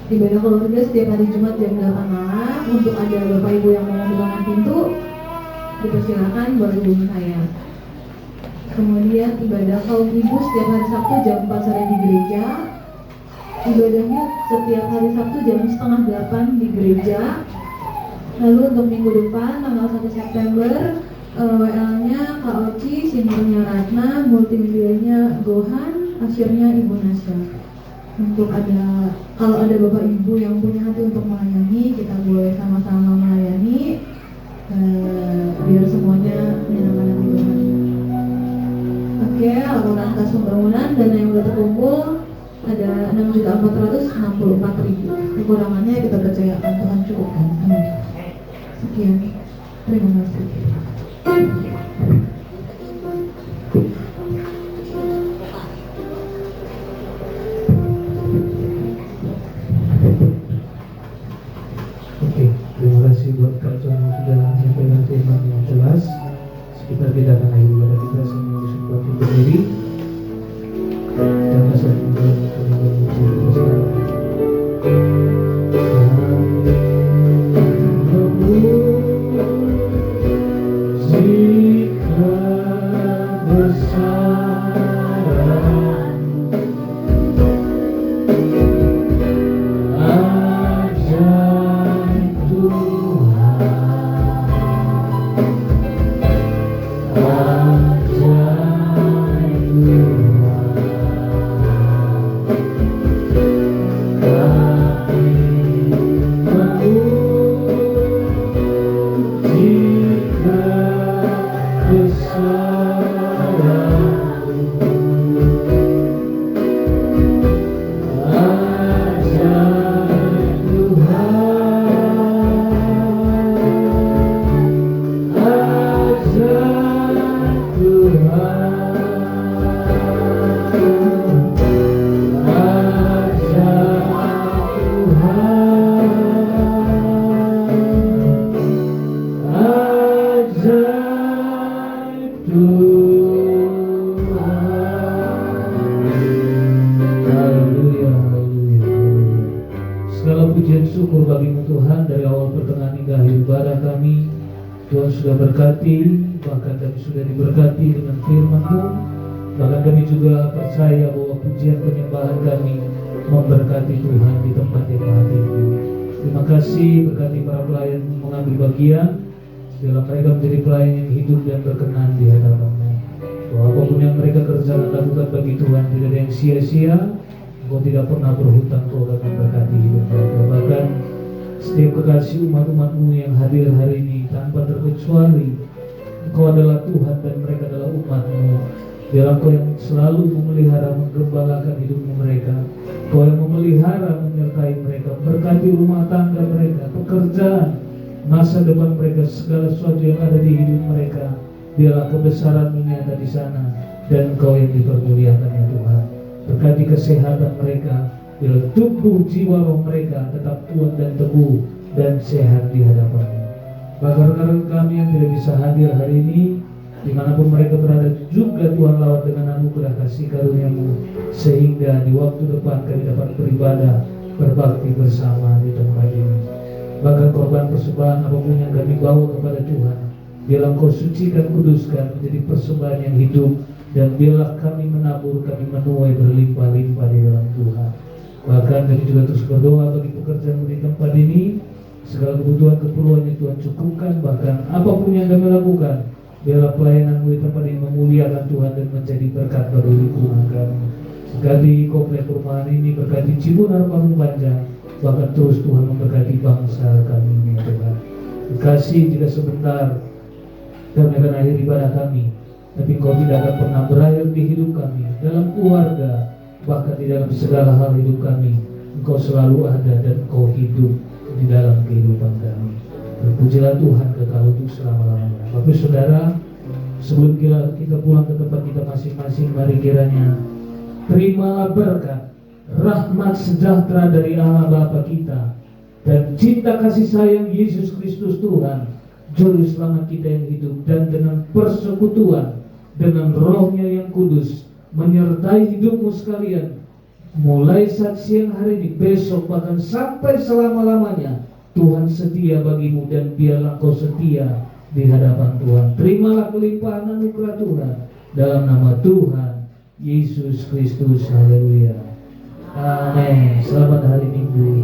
Ibadah keluarga setiap hari Jumat jam 8 malam. Untuk ada Bapak Ibu yang mau membukakan pintu, dipersilakan boleh hubungi saya. Kemudian ibadah kaum ibu setiap hari Sabtu jam 4 sore di gereja. Ibadahnya setiap hari Sabtu jam 7:30 di gereja. Lalu untuk minggu depan tanggal 1 September WL-nya Kak Oci, seniornya Ratna, multimedianya Gohan, asyirnya Ibu Nasya. Untuk kalau ada Bapak Ibu yang punya hati untuk melayani, kita boleh sama-sama melayani biar semuanya menyenangkan hati Tuhan. Oke, laporan kas pembangunan dana yang sudah terkumpul ada 6.464.000. Kekurangannya kita percayakan Tuhan cukupkan. Amin. Sekian. Terima kasih. Oke, terima kasih buat Kak John yang sudah menyampaikan firman yang jelas. Sekitar kita akan akhiri ibadah kita semua disempatkan berdiri dan dasar juga pujian syukur bagi-Mu Tuhan, dari awal pertengahan hingga akhir ibadah kami. Tuhan sudah berkati, bahkan kami sudah diberkati dengan firman-Mu. Bahkan kami juga percaya bahwa pujian penyembahan kami memberkati Tuhan di tempat yang maha tinggi. Terima kasih, berkati para pelayan mengambil bagian dalam mereka menjadi pelayan yang hidup dan berkenan di hadapan-Mu. Bahwa apapun yang mereka kerjakan lakukan bagi Tuhan tidak ada yang sia-sia. Engkau tidak pernah berhutang, Kau akan memberkati hidup mereka. Bahkan setiap kekasih umat-umat-Mu yang hadir hari ini tanpa terkecuali, Engkau adalah Tuhan dan mereka adalah umat-Mu. Biarlah Kau yang selalu memelihara, menggembalakan hidup mereka. Kau yang memelihara, menyertai mereka, berkati rumah tangga mereka, pekerjaan, masa depan mereka, segala sesuatu yang ada di hidup mereka. Biarlah kebesaran-Mu nyata di sana dan Kau yang dipermuliakan ya Tuhan. Berkati kesehatan mereka, biarlah tubuh jiwa roh mereka tetap kuat dan teguh dan sehat di hadapan-Mu. Bahkan rekan kami yang tidak bisa hadir hari ini, dimanapun mereka berada, juga Tuhan lawat dengan anugerah kasih karunia-Mu, sehingga di waktu depan kami dapat beribadah, berbakti bersama di tempat ini. Bahkan korban persembahan apapun yang kami bawa kepada Tuhan, biarlah Kau sucikan, kuduskan menjadi persembahan yang hidup, dan biarlah kami menabur, kami menuai berlimpah-limpah di dalam Tuhan. Bahkan kami juga terus berdoa bagi pekerjaan di tempat ini, segala kebutuhan keperluannya Tuhan cukupkan. Bahkan apapun yang kami lakukan, biarlah pelayanan-Mu di tempat ini memuliakan Tuhan dan menjadi berkat bagi lingkungan kami. Berkati komplek perumahan ini, berkati Cibunar Parung Panjang, bahkan terus Tuhan memberkati bangsa kami ini ya Tuhan. Terima kasih jika sebentar kami akan akhir ibadah kami, tapi Kau tidak akan pernah berakhir di hidup kami, dalam keluarga, bahkan di dalam segala hal hidup kami. Engkau selalu ada dan Kau hidup di dalam kehidupan kami. Terpujilah Tuhan kekal untuk selama-lamanya. Bapak Saudara, sebelum kita pulang ke tempat kita masing-masing, mari kiranya terimalah berkat, rahmat sejahtera dari Allah Bapa kita, dan cinta kasih sayang Yesus Kristus Tuhan, Juru Selamat kita yang hidup, dan dengan persekutuan dengan Roh-Nya yang kudus menyertai hidupmu sekalian, mulai saat siang hari ini, besok, bahkan sampai selama-lamanya. Tuhan setia bagimu, dan biarlah kau setia di hadapan Tuhan. Terimalah kelimpahan anugerah Tuhan dalam nama Tuhan Yesus Kristus. Haleluya. Amin. Selamat hari Minggu.